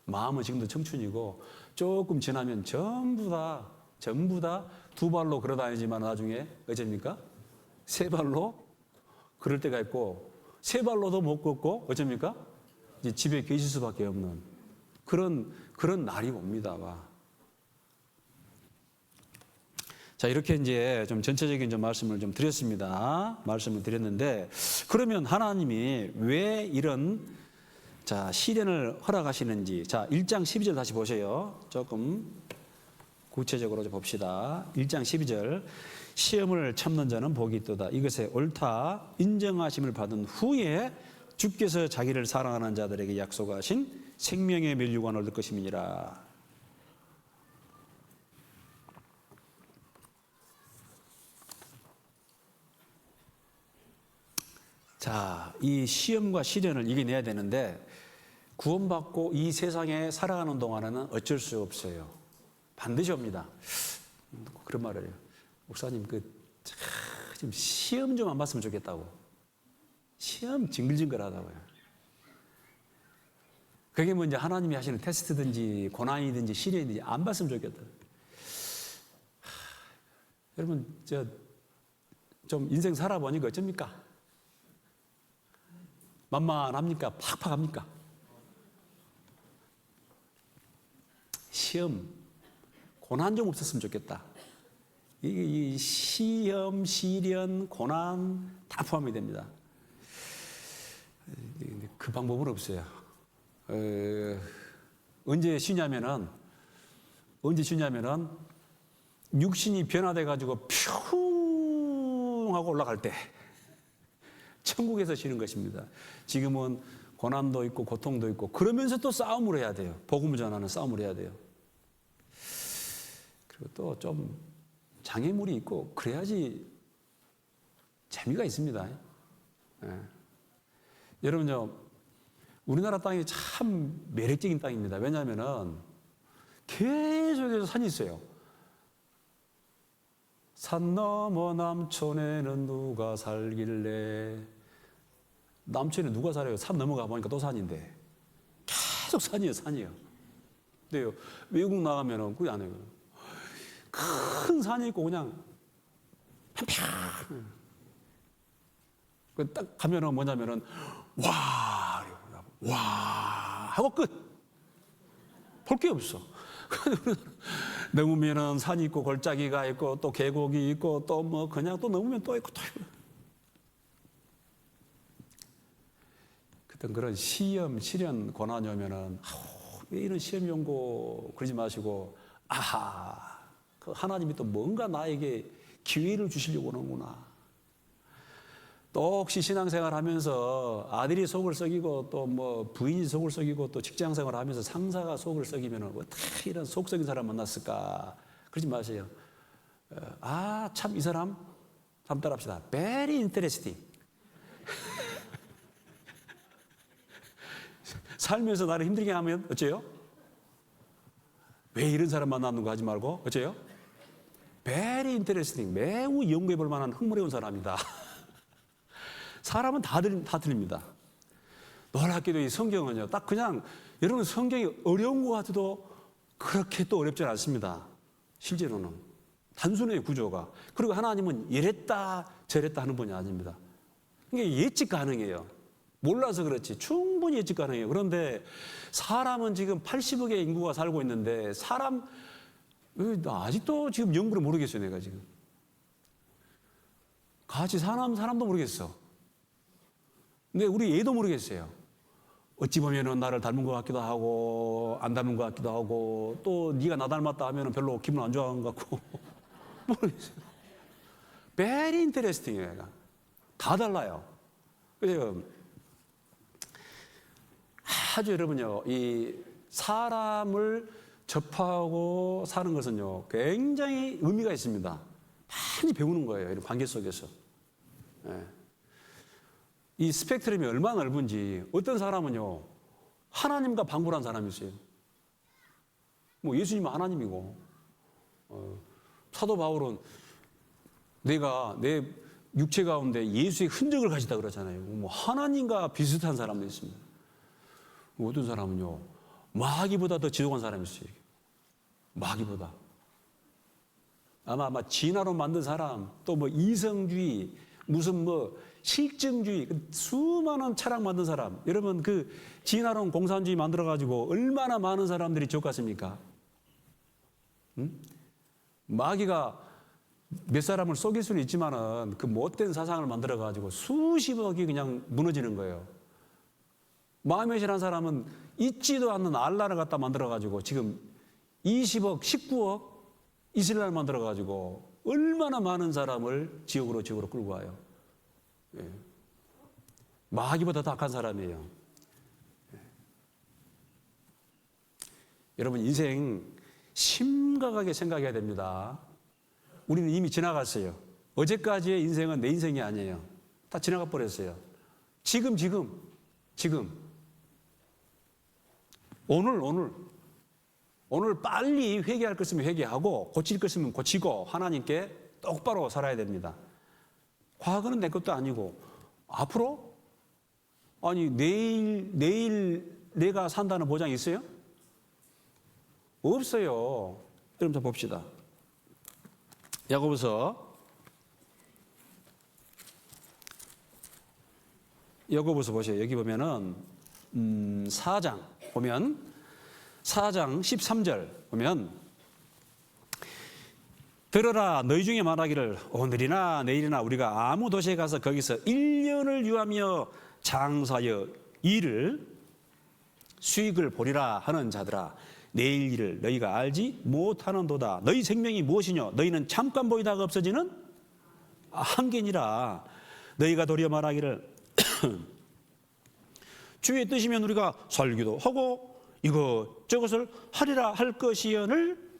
마음은 지금도 청춘이고, 조금 지나면 전부 다 두 발로 걸어 다니지만 나중에 어쩝니까? 세 발로 걸을 때가 있고, 세 발로도 못 걷고, 어쩝니까? 이제 집에 계실 수밖에 없는 그런 날이 옵니다. 자, 이렇게 이제 좀 전체적인 좀 말씀을 좀 드렸습니다. 말씀을 드렸는데, 그러면 하나님이 왜 이런 시련을 허락하시는지. 자, 1장 12절 다시 보세요. 조금 구체적으로 좀 봅시다. 1장 12절. 시험을 참는 자는 복이 있도다. 이것에 옳다 인정하심을 받은 후에 주께서 자기를 사랑하는 자들에게 약속하신 생명의 면류관을 얻을 것임이니라. 자, 이 시험과 시련을 이겨내야 되는데 구원받고 이 세상에 살아가는 동안에는 어쩔 수 없어요. 반드시 옵니다. 그런 말을 해요. 목사님, 좀 시험 좀 안 봤으면 좋겠다고. 시험 징글징글하다고요. 그게 뭐 이제 하나님이 하시는 테스트든지 고난이든지 시련이든지 안 봤으면 좋겠다. 여러분, 좀 인생 살아보니까 어쩝니까? 만만합니까? 팍팍합니까? 시험, 고난 좀 없었으면 좋겠다. 이 시험, 시련, 고난 다 포함이 됩니다. 그 방법은 없어요. 언제 쉬냐면은 육신이 변화돼가지고 퓨 하고 올라갈 때 천국에서 쉬는 것입니다. 지금은 고난도 있고 고통도 있고 그러면서 또 싸움을 해야 돼요. 복음을 전하는 싸움을 해야 돼요. 그리고 또 좀 장애물이 있고 그래야지 재미가 있습니다. 예. 여러분, 우리나라 땅이 참 매력적인 땅입니다. 왜냐하면 계속해서 산이 있어요. 산 너머 남촌에는 누가 살길래. 남촌에 누가 살아요? 산 넘어가 보니까 또 산인데 계속 산이에요. 근데요, 외국 나가면은 그게 안 해요. 큰 산이 있고 그냥 한평. 딱 가면은 뭐냐면은 와 하고 끝. 볼 게 없어. 넘으면은 산이 있고 골짜기가 있고 또 계곡이 있고 또 뭐 그냥 또 넘으면 또 있고 또 있고. 그런 시험, 시련, 고난이 오면은 왜 이런 시험이 온고 그러지 마시고 그 하나님이 또 뭔가 나에게 기회를 주시려고 하는구나. 또 혹시 신앙생활 하면서 아들이 속을 썩이고 또 뭐 부인이 속을 썩이고 또 직장생활 하면서 상사가 속을 썩이면 어떻게 이런 속 썩인 사람 만났을까? 그러지 마세요. 참 이 사람 참 따라합시다. Very interesting. 살면서 나를 힘들게 하면 어째요? 왜 이런 사람 만났는가 하지 말고 어째요? Very interesting. 매우 연구해 볼 만한 흥미로운 사람이다. 사람은 다 틀립니다. 놀랍게도 이 성경은요, 딱 그냥 여러분 성경이 어려운 것 같아도 그렇게 또 어렵지 않습니다. 실제로는 단순해요, 구조가. 그리고 하나님은 이랬다 저랬다 하는 분이 아닙니다. 이게 예측 가능해요. 몰라서 그렇지 충분히 예측 가능해요. 그런데 사람은 지금 80억의 인구가 살고 있는데 나 아직도 지금 연구를 모르겠어요. 내가 지금 같이 사는 사람도 모르겠어. 근데 우리 애도 모르겠어요. 어찌 보면은 나를 닮은 것 같기도 하고 안 닮은 것 같기도 하고 또 네가 나 닮았다 하면은 별로 기분 안 좋아하는 것 같고 모르겠어요. Very interesting이에요. 다 달라요. 그래서 아주 여러분요, 이 사람을 접하고 사는 것은요 굉장히 의미가 있습니다. 많이 배우는 거예요. 이런 관계 속에서. 예. 이 스펙트럼이 얼마나 넓은지 어떤 사람은요 하나님과 방불한 사람이 있어요. 뭐 예수님은 하나님이고 사도 바울은 내가 내 육체 가운데 예수의 흔적을 가지다 그러잖아요. 뭐 하나님과 비슷한 사람도 있습니다. 어떤 사람은요 마귀보다 더 지독한 사람이 있어요. 마귀보다. 아마 진화로 만든 사람, 또 뭐 이성주의, 무슨 뭐 실증주의, 수많은 철학 만든 사람. 여러분 그 진화론 공산주의 만들어가지고 얼마나 많은 사람들이 지옥 갔습니까? 마귀가 몇 사람을 속일 수는 있지만은 그 못된 사상을 만들어가지고 수십억이 그냥 무너지는 거예요. 마음에시라는 사람은 있지도 않는 알라를 갖다 만들어가지고 지금 20억, 19억 이스라엘 만들어가지고 얼마나 많은 사람을 지옥으로 끌고 와요. 예. 마귀보다 더 악한 사람이에요. 여러분, 인생 심각하게 생각해야 됩니다. 우리는 이미 지나갔어요. 어제까지의 인생은 내 인생이 아니에요. 다 지나가 버렸어요. 지금. 오늘 빨리 회개할 것 있으면 회개하고 고칠 것 있으면 고치고 하나님께 똑바로 살아야 됩니다. 과거는 내 것도 아니고 앞으로? 아니 내일 내가 산다는 보장이 있어요? 없어요. 여러분 좀 봅시다. 야고보서 보세요. 여기 보면은 4장 보면 4장 13절 보면 들어라 너희 중에 말하기를 오늘이나 내일이나 우리가 아무 도시에 가서 거기서 1년을 유하며 장사하여 일을 수익을 보리라 하는 자들아 내일 일을 너희가 알지 못하는도다. 너희 생명이 무엇이뇨? 너희는 잠깐 보이다가 없어지는 한계니라. 너희가 도리어 말하기를 주의 뜻이면 우리가 살기도 하고 이것저것을 하리라 할 것이여를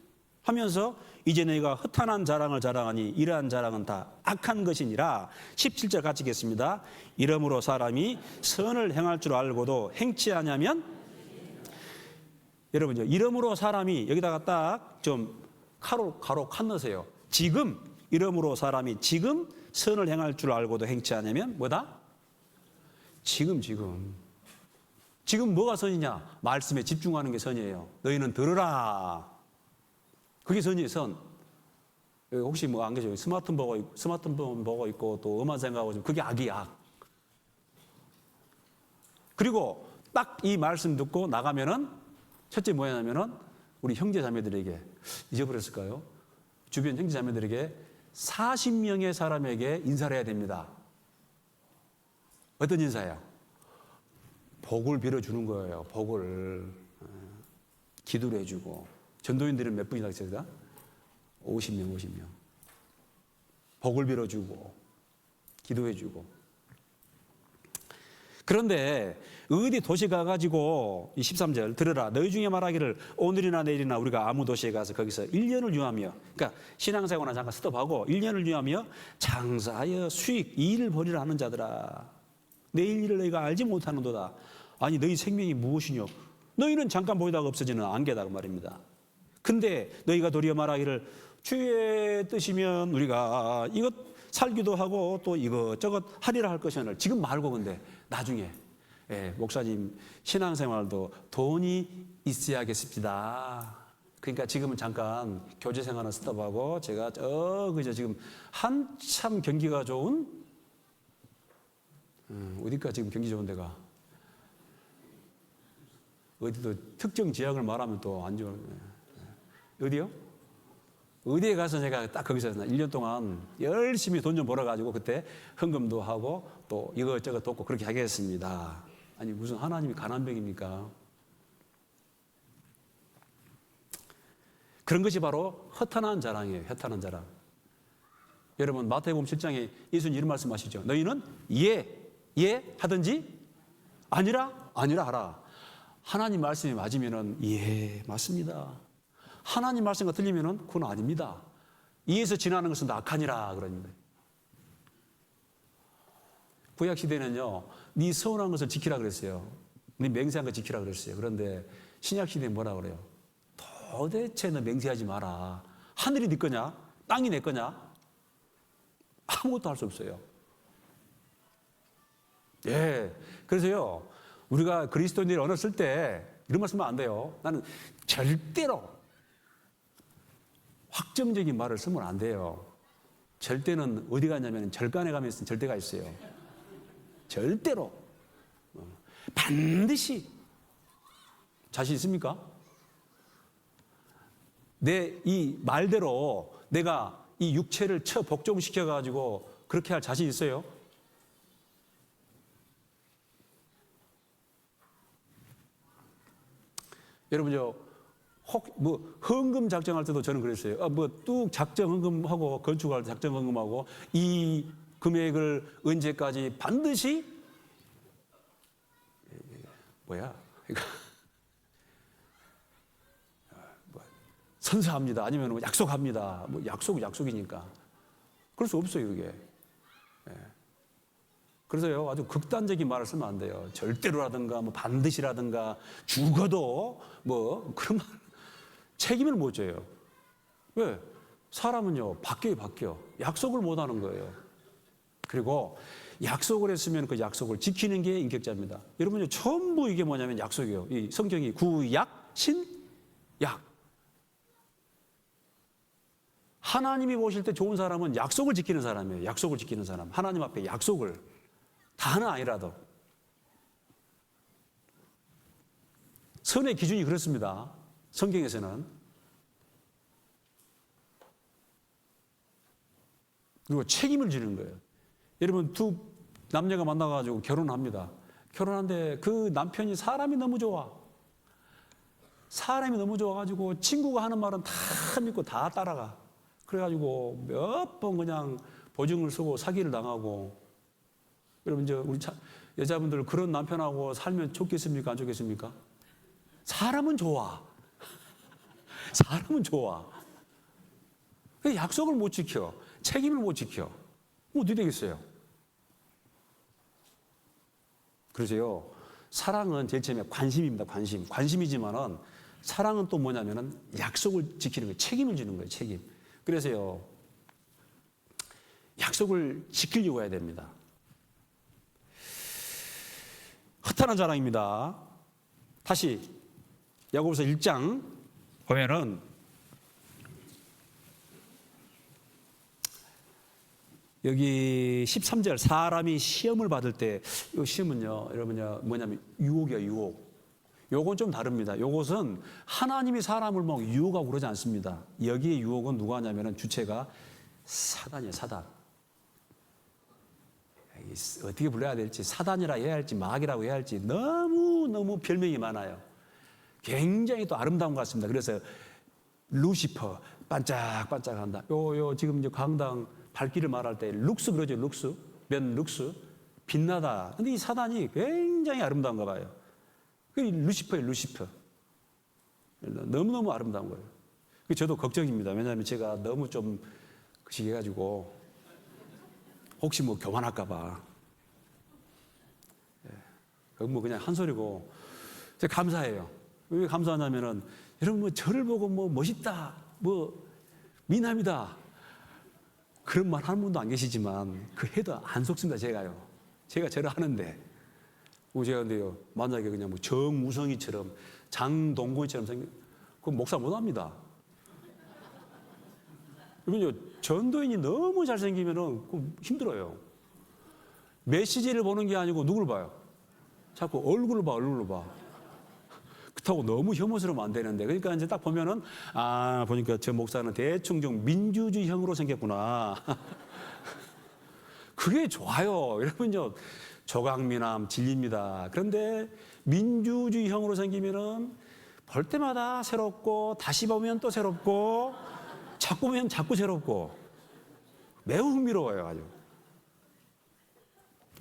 하면서 이제 너희가 허탄한 자랑을 자랑하니 이러한 자랑은 다 악한 것이니라. 17절 같이 읽겠습니다. 이러므로 사람이 선을 행할 줄 알고도 행치 않으면 여러분요, 이러므로 사람이 여기다가 딱 좀 가로 칸 넣으세요. 지금 이러므로 사람이 지금 선을 행할 줄 알고도 행치 않으면 뭐다? 지금 뭐가 선이냐? 말씀에 집중하는 게 선이에요. 너희는 들으라. 그게 선이에요. 선. 혹시 뭐 안 계세요? 스마트폰 보고 있고 또 음악 생각하고 있으면 그게 악이야. 악. 그리고 딱 이 말씀 듣고 나가면은 첫째 뭐냐면은 우리 형제 자매들에게 잊어버렸을까요? 주변 형제 자매들에게 40명의 사람에게 인사를 해야 됩니다. 어떤 인사예요? 복을 빌어주는 거예요. 복을. 기도를 해주고. 전도인들은 몇 분이나 있어요? 50명. 복을 빌어주고 기도해주고. 그런데 어디 도시 가가지고 이 13절 들으라 너희 중에 말하기를 오늘이나 내일이나 우리가 아무 도시에 가서 거기서 1년을 유하며 그러니까 신앙생활은 잠깐 스톱하고 1년을 유하며 장사하여 수익 일을 벌이라 하는 자들아 내일 일을 너희가 알지 못하는도다. 아니 너희 생명이 무엇이뇨? 너희는 잠깐 보이다가 없어지는 안개다 그 말입니다. 근데 너희가 도리어 말하기를 주의 뜻이면 우리가 이것 살기도 하고 또 이것저것 하리라 할 것이오늘 지금 말고 근데 나중에 목사님 신앙생활도 돈이 있어야겠습니다. 그러니까 지금은 잠깐 교제생활은 스톱하고 제가 지금 한참 경기가 좋은 어디가 지금 경기 좋은 데가 어디도 특정 지역을 말하면 또 안 좋은 어디요? 어디에 가서 제가 딱 거기서 1년 동안 열심히 돈 좀 벌어가지고 그때 헌금도 하고 또 이것저것 돕고 그렇게 하겠습니다. 아니 무슨 하나님이 가난병입니까? 그런 것이 바로 허탄한 자랑이에요. 허탄한 자랑. 여러분 마태복음 7장에 예수님 이런 말씀하시죠. 너희는 예 하든지 아니라 하라. 하나님 말씀이 맞으면은 예 맞습니다. 하나님 말씀과 틀리면은 그건 아닙니다. 이에서 지나는 것은 다 악하니라 그러는데. 구약 시대는요, 네 서운한 것을 지키라 그랬어요. 네 맹세한 거 지키라 그랬어요. 그런데 신약 시대에 뭐라 그래요? 도대체 너 맹세하지 마라. 하늘이 네 거냐? 땅이 내 거냐? 아무것도 할 수 없어요. 예, 그래서요, 우리가 그리스도인들이 언어 쓸 때 이런 말 쓰면 안 돼요. 나는 절대로 확정적인 말을 쓰면 안 돼요. 절대는 어디 가냐면 절간에 가면 절대가 있어요. 절대로. 반드시. 자신 있습니까? 내 이 말대로 내가 이 육체를 복종시켜가지고 그렇게 할 자신 있어요? 여러분, 헌금 작정할 때도 저는 그랬어요. 뚝 작정 헌금하고 건축할 때 작정 헌금하고 이 금액을 언제까지 반드시 뭐야? 이거 선서합니다. 아니면 뭐 약속합니다. 뭐 약속이니까. 그럴 수 없어요, 그게. 예. 그래서요, 아주 극단적인 말을 쓰면 안 돼요. 절대로라든가, 뭐 반드시라든가, 죽어도 뭐 그런 말, 책임을 못 져요. 왜? 사람은요, 바뀌어. 약속을 못 하는 거예요. 그리고 약속을 했으면 그 약속을 지키는 게 인격자입니다. 여러분요, 전부 이게 뭐냐면 약속이에요. 이 성경이 구약, 신약. 하나님이 보실 때 좋은 사람은 약속을 지키는 사람이에요. 약속을 지키는 사람. 하나님 앞에 약속을. 다는 아니라도. 선의 기준이 그렇습니다. 성경에서는. 그리고 책임을 지는 거예요. 여러분, 두 남녀가 만나가지고 결혼합니다. 결혼하는데 그 남편이 사람이 너무 좋아. 사람이 너무 좋아가지고 친구가 하는 말은 다 믿고 다 따라가. 그래가지고 몇 번 그냥 보증을 쓰고 사기를 당하고. 여러분, 이제 우리 여자분들 그런 남편하고 살면 좋겠습니까? 안 좋겠습니까? 사람은 좋아. 사람은 좋아. 약속을 못 지켜. 책임을 못 지켜. 어떻게 되겠어요? 그러세요. 사랑은 제일 처음에 관심입니다. 관심이지만은 사랑은 또 뭐냐면은 약속을 지키는 거예요. 책임을 지는 거예요. 책임. 그래서요, 약속을 지키려고 해야 됩니다. 허탄한 자랑입니다. 다시 야고보서 1장 보면은 여기 13절 사람이 시험을 받을 때 이 시험은요, 여러분요, 뭐냐면 유혹이에요, 유혹. 요건 좀 다릅니다. 요것은 하나님이 사람을 막 유혹하고 그러지 않습니다. 여기에 유혹은 누가 하냐면은 주체가 사단이에요, 사단. 어떻게 불러야 될지, 사단이라 해야 할지, 마귀라고 해야 할지 너무 별명이 많아요. 굉장히 또 아름다운 것 같습니다. 그래서 루시퍼, 반짝반짝한다. 지금 이제 강당 발길을 말할 때 룩스 그러죠, 룩스. 면 룩스. 빛나다. 근데 이 사단이 굉장히 아름다운가 봐요. 그 루시퍼예요, 루시퍼. 너무너무 아름다운 거예요. 저도 걱정입니다. 왜냐하면 제가 너무 좀 그식 해가지고 혹시 뭐 교만할까 봐. 뭐 그냥 한 소리고. 제가 감사해요. 왜 감사하냐면은 여러분 뭐 저를 보고 뭐 멋있다, 뭐 미남이다 그런 말 한 분도 안 계시지만 그 해도 안 속습니다. 제가 저를 하는데 제가 근데요 만약에 그냥 뭐 정우성이처럼 장동건이처럼 생긴 그 목사 못합니다. 여러분요 전도인이 너무 잘생기면은 힘들어요. 메시지를 보는 게 아니고 누구를 봐요? 자꾸 얼굴을 봐. 그렇다고 너무 혐오스러우면 안 되는데. 그러니까 이제 딱 보면은, 보니까 저 목사는 대충 좀 민주주의형으로 생겼구나. 그게 좋아요. 여러분요, 조각미남 진리입니다. 그런데 민주주의형으로 생기면은 볼 때마다 새롭고, 다시 보면 또 새롭고, 자꾸 보면 자꾸 새롭고, 매우 흥미로워요, 아주.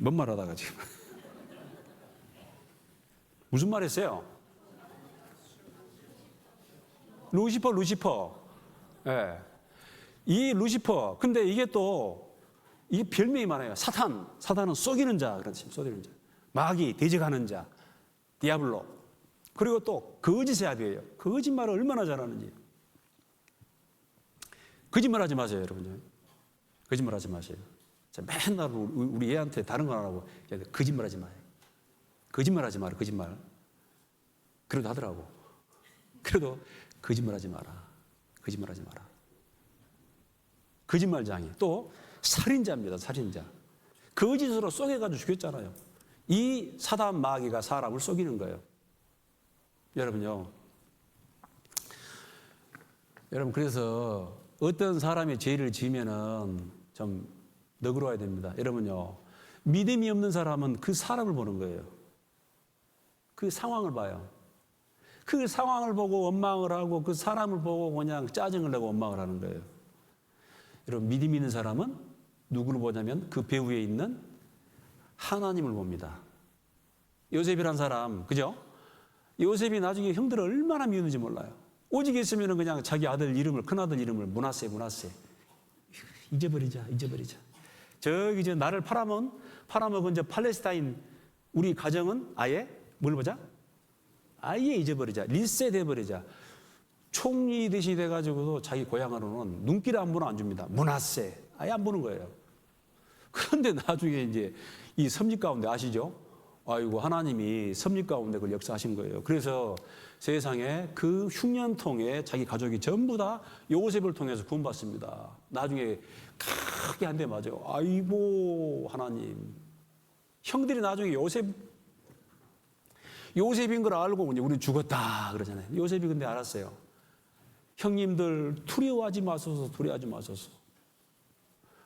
뭔 말 하다가 지금. 무슨 말 했어요? 루시퍼. 예. 이 루시퍼. 근데 이게 또, 이게 별명이 많아요. 사탄은 속이는 자. 그렇지. 속이는 자. 마귀, 대적하는 자. 디아블로. 그리고 또, 거짓의 아비예요. 거짓말을 얼마나 잘하는지. 거짓말 하지 마세요, 여러분. 거짓말 하지 마세요. 맨날 우리 애한테 다른 거 안 하고, 거짓말 하지 마요. 거짓말 하지 마라, 거짓말. 그래도 하더라고. 그래도, 거짓말 하지 마라. 거짓말 하지 마라. 거짓말장애. 또 살인자입니다. 살인자. 거짓으로 속여가지고 죽였잖아요. 이 사단 마귀가 사람을 속이는 거예요. 여러분요. 여러분 그래서 어떤 사람이 죄를 지으면은 좀 너그러워야 됩니다. 여러분요. 믿음이 없는 사람은 그 사람을 보는 거예요. 그 상황을 봐요. 그 상황을 보고 원망을 하고 그 사람을 보고 그냥 짜증을 내고 원망을 하는 거예요. 여러분 믿음 있는 사람은 누구를 보냐면 그 배후에 있는 하나님을 봅니다. 요셉이란 사람, 그죠? 요셉이 나중에 형들을 얼마나 미웠는지 몰라요. 오직 있으면 그냥 자기 아들 이름을, 큰아들 이름을 문하세. 잊어버리자. 저기 저 나를 팔아먹은 저 팔레스타인 우리 가정은 아예 뭘 보자? 아예 잊어버리자. 리셋해버리자. 총리 대신이 돼가지고도 자기 고향으로는 눈길 한 번 안 줍니다. 문하세. 아예 안 보는 거예요. 그런데 나중에 이제 이 섭리 가운데 아시죠? 아이고, 하나님이 섭리 가운데 그걸 역사하신 거예요. 그래서 세상에 그 흉년통에 자기 가족이 전부 다 요셉을 통해서 구원받습니다. 나중에 크게 한 대 맞아요. 아이고, 하나님. 형들이 나중에 요셉인 걸 알고 우리 죽었다 그러잖아요. 요셉이 근데 알았어요. 형님들 두려워하지 마소서.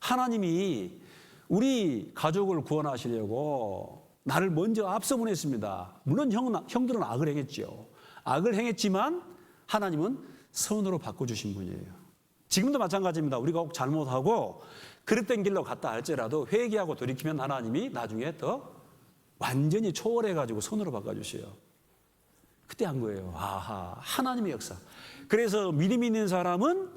하나님이 우리 가족을 구원하시려고 나를 먼저 앞서 보냈습니다. 물론 형들은 악을 행했죠. 악을 행했지만 하나님은 선으로 바꿔주신 분이에요. 지금도 마찬가지입니다. 우리가 혹 잘못하고 그릇된 길로 갔다 할지라도 회개하고 돌이키면 하나님이 나중에 더 완전히 초월해가지고 선으로 바꿔주셔요. 그때 한 거예요. 아하, 하나님의 역사. 그래서 믿음 있는 사람은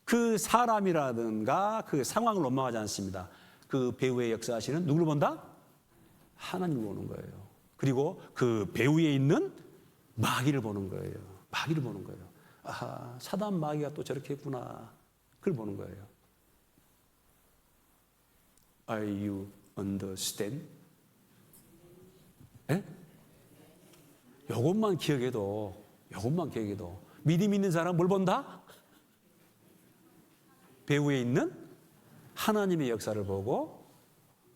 그 사람이라든가 그 상황을 원망하지 않습니다. 그 배후의 역사하시는 누구를 본다? 하나님을 보는 거예요. 그리고 그 배후에 있는 마귀를 보는 거예요. 아하, 사단 마귀가 또 저렇게 했구나. 그걸 보는 거예요. Are you understand? 예? 요것만 기억해도 믿음 있는 사람 뭘 본다? 배후에 있는 하나님의 역사를 보고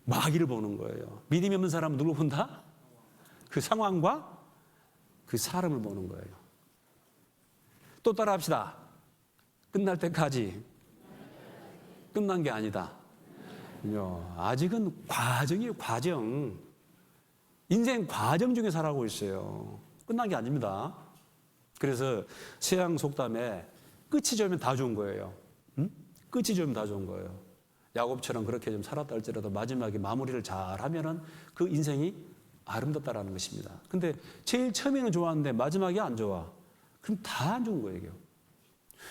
마귀를 보는 거예요. 믿음이 없는 사람은 누굴 본다? 그 상황과 그 사람을 보는 거예요. 또 따라 합시다. 끝날 때까지 끝난 게 아니다. 아직은 과정이에요. 과정. 인생 과정 중에 살아가고 있어요. 끝난 게 아닙니다. 그래서 서양 속담에 끝이 좋으면 다 좋은 거예요. 끝이 좋으면 다 좋은 거예요. 야곱처럼 그렇게 좀 살았다 할지라도 마지막에 마무리를 잘 하면은 그 인생이 아름답다라는 것입니다. 근데 제일 처음에는 좋았는데 마지막이 안 좋아. 그럼 다 안 좋은 거예요.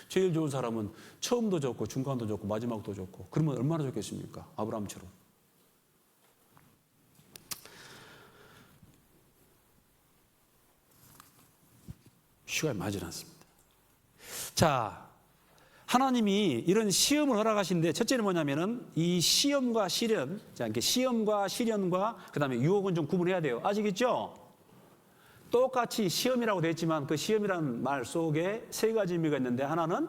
제일 좋은 사람은 처음도 좋고 중간도 좋고 마지막도 좋고 그러면 얼마나 좋겠습니까? 아브라함처럼. 시간이 많지 않습니다. 자, 하나님이 이런 시험을 허락하시는데 첫째는 뭐냐면은 이 시험과 시련, 자, 이렇게 시험과 시련과 그다음에 유혹은 좀 구분해야 돼요. 아시겠죠? 똑같이 시험이라고 되어 있지만 그 시험이라는 말 속에 세 가지 의미가 있는데 하나는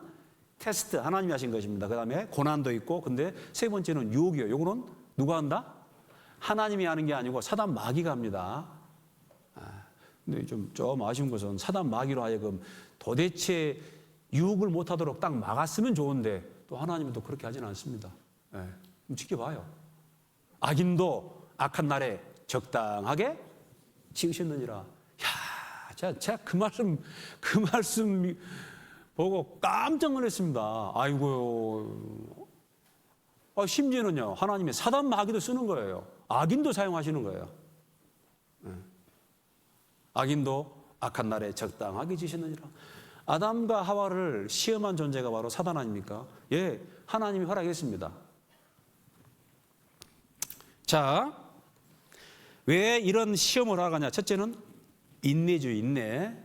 테스트, 하나님이 하신 것입니다. 그다음에 고난도 있고 근데 세 번째는 유혹이에요. 요거는 누가 한다? 하나님이 하는 게 아니고 사단 마귀가 합니다. 근데 좀 아쉬운 것은 사단 마귀로 하여금 도대체 유혹을 못하도록 딱 막았으면 좋은데 또 하나님은 또 그렇게 하지는 않습니다. 좀 지켜봐요. 악인도 악한 날에 적당하게 지으셨느니라. 야, 제가 그 말씀 보고 깜짝 놀랐습니다. 아이고, 심지어는요 하나님이 사단 마귀도 쓰는 거예요. 악인도 사용하시는 거예요. 악인도 악한 날에 적당하게 지으셨느니라. 아담과 하와를 시험한 존재가 바로 사단 아닙니까? 예, 하나님이 허락했습니다. 자, 왜 이런 시험을 허락하냐? 첫째는 인내죠, 인내.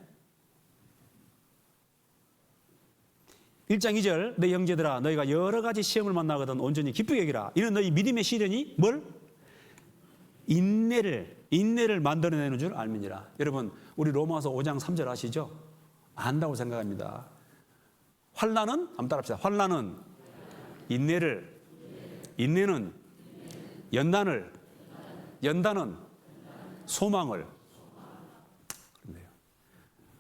1장 2절, 내 형제들아, 너희가 여러 가지 시험을 만나거든 온전히 기쁘게 여기라. 이는 너희 믿음의 시련이 뭘? 인내를 만들어내는 줄 알미니라. 여러분, 우리 로마서 5장 3절 아시죠? 안다고 생각합니다. 환난은 한번 따라합시다. 환난은 인내를, 인내는 연단을, 연단은 소망을. 그런데요.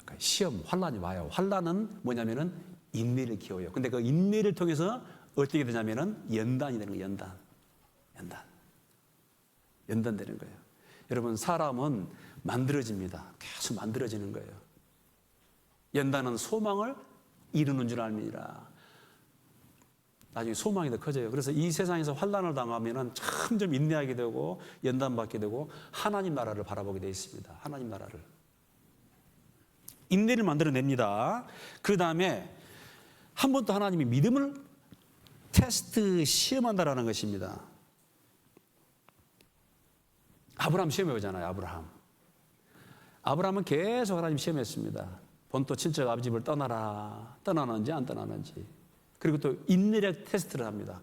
그러니까 시험, 환난이 와요. 환난은 뭐냐면은 인내를 키워요. 근데 그 인내를 통해서 어떻게 되냐면은 연단이 되는 거예요. 연단되는 거예요. 여러분, 사람은 만들어집니다. 계속 만들어지는 거예요. 연단은 소망을 이루는 줄 알미니라. 나중에 소망이 더 커져요. 그래서 이 세상에서 환난을 당하면은 점점 인내하게 되고 연단받게 되고 하나님 나라를 바라보게 되어 있습니다. 하나님 나라를. 인내를 만들어냅니다. 그 다음에 한 번 더 하나님이 믿음을 테스트 시험한다라는 것입니다. 아브라함 시험해 보잖아요. 아브라함은 계속 하나님 시험했습니다. 본토 친척 아버지 집을 떠나라. 떠나는지 안 떠나는지. 그리고 또 인내력 테스트를 합니다.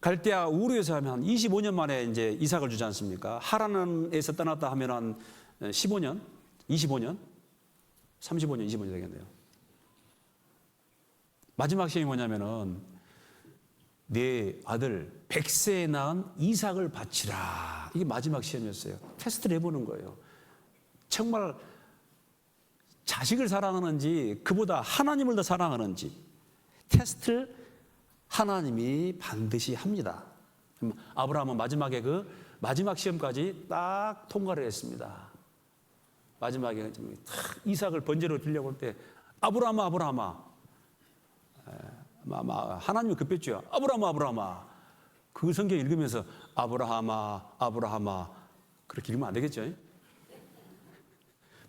갈대아 우르에서 하면 25년 만에 이제 이삭을 주지 않습니까? 하란에서 떠났다 하면 한 15년, 25년, 35년, 25년 되겠네요. 마지막 시험이 뭐냐면은 내 아들 100세에 낳은 이삭을 바치라. 이게 마지막 시험이었어요. 테스트를 해보는 거예요. 정말 자식을 사랑하는지 그보다 하나님을 더 사랑하는지 테스트를 하나님이 반드시 합니다. 아브라함은 마지막에 그 마지막 시험까지 딱 통과를 했습니다. 마지막에 딱 이삭을 번제로 드리려고 할 때 아브라함아 하나님이 급했죠. 아브라함아 그 성경 읽으면서 아브라함아 그렇게 읽으면 안 되겠죠.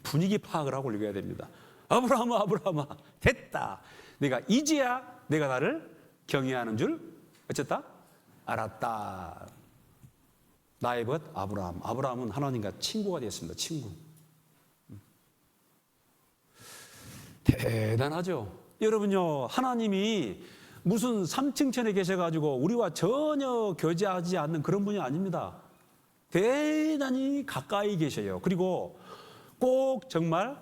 분위기 파악을 하고 읽어야 됩니다. 아브라함아 됐다. 내가 이제야 내가 나를 경외하는 줄 어쨌다? 알았다. 나의 벗 아브라함은 하나님과 친구가 되었습니다. 친구. 대단하죠. 여러분요, 하나님이 무슨 삼층천에 계셔가지고 우리와 전혀 교제하지 않는 그런 분이 아닙니다. 대단히 가까이 계셔요. 그리고 꼭 정말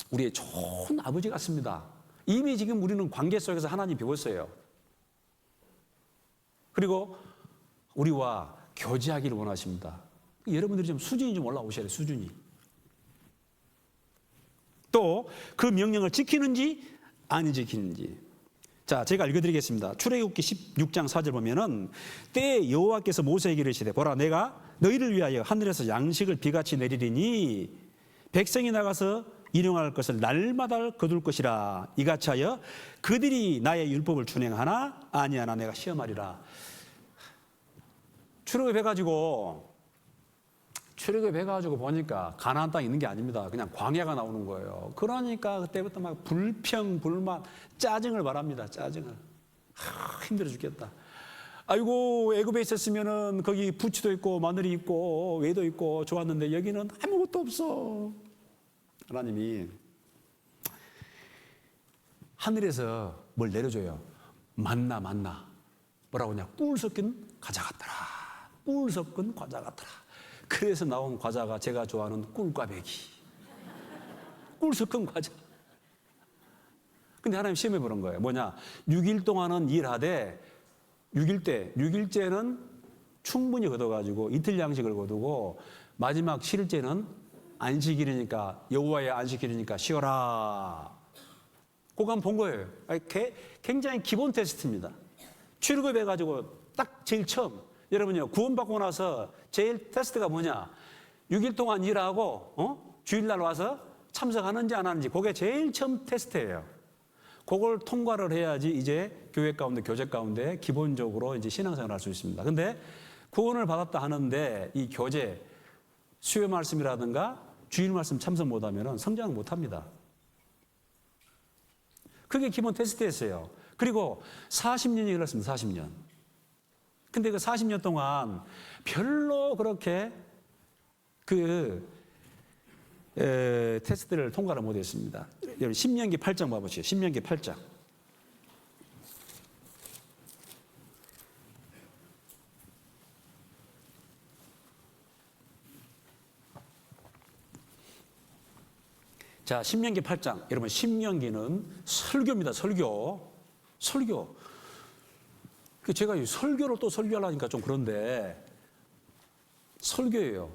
우리의 좋은 아버지 같습니다. 이미 지금 우리는 관계 속에서 하나님 배웠어요. 그리고 우리와 교제하기를 원하십니다. 여러분들이 좀 수준이 좀 올라오셔야 돼요. 수준이. 또 그 명령을 지키는지 안 지키는지. 자, 제가 읽어드리겠습니다. 출애굽기 16장 4절 보면은 때에 여호와께서 모세에게 이르시되 보라 내가 너희를 위하여 하늘에서 양식을 비같이 내리리니 백성이 나가서 일용할 것을 날마다 거둘 것이라. 이같이 하여 그들이 나의 율법을 준행하나 아니하나 내가 시험하리라. 출애굽해가지고 보니까 가나안 땅에 있는 게 아닙니다. 그냥 광야가 나오는 거예요. 그러니까 그때부터 막 불평, 불만, 짜증을 말합니다. 짜증을. 힘들어 죽겠다. 아이고 애굽에 있었으면은 거기 부추도 있고 마늘이 있고 외도 있고 좋았는데 여기는 아무것도 없어. 하나님이 하늘에서 뭘 내려줘요. 만나. 뭐라고 하냐? 꿀 섞인 과자 같더라. 꿀 섞은 과자 같더라. 그래서 나온 과자가 제가 좋아하는 꿀꽈배기. 꿀 섞은 과자. 근데 하나님 시험해 보는 거예요. 뭐냐? 6일 동안은 일하되 6일째는 충분히 거둬가지고 이틀 양식을 거두고 마지막 7일째는 안식일이니까 여호와의 안식일이니까 쉬어라. 그거 한번 본 거예요. 굉장히 기본 테스트입니다. 출애굽해가지고 딱 제일 처음 여러분요 구원받고 나서 제일 테스트가 뭐냐? 6일 동안 일하고 주일날 와서 참석하는지 안 하는지 그게 제일 처음 테스트예요. 그걸 통과를 해야지 이제 교회 가운데 교제 가운데 기본적으로 이제 신앙생활을 할 수 있습니다. 근데 구원을 받았다 하는데 이 교제 수요 말씀이라든가 주일 말씀 참석 못하면 성장을 못합니다. 그게 기본 테스트였어요. 그리고 40년이 흘렀습니다. 40년. 근데 그 40년 동안 별로 그렇게 테스트를 통과를 못했습니다. 여러분 신명기 8장 봐보시죠. 신명기 8장. 자, 신명기 8장. 여러분 신명기는 설교입니다. 설교. 제가 설교를 또 설교하려니까 좀 그런데 설교예요.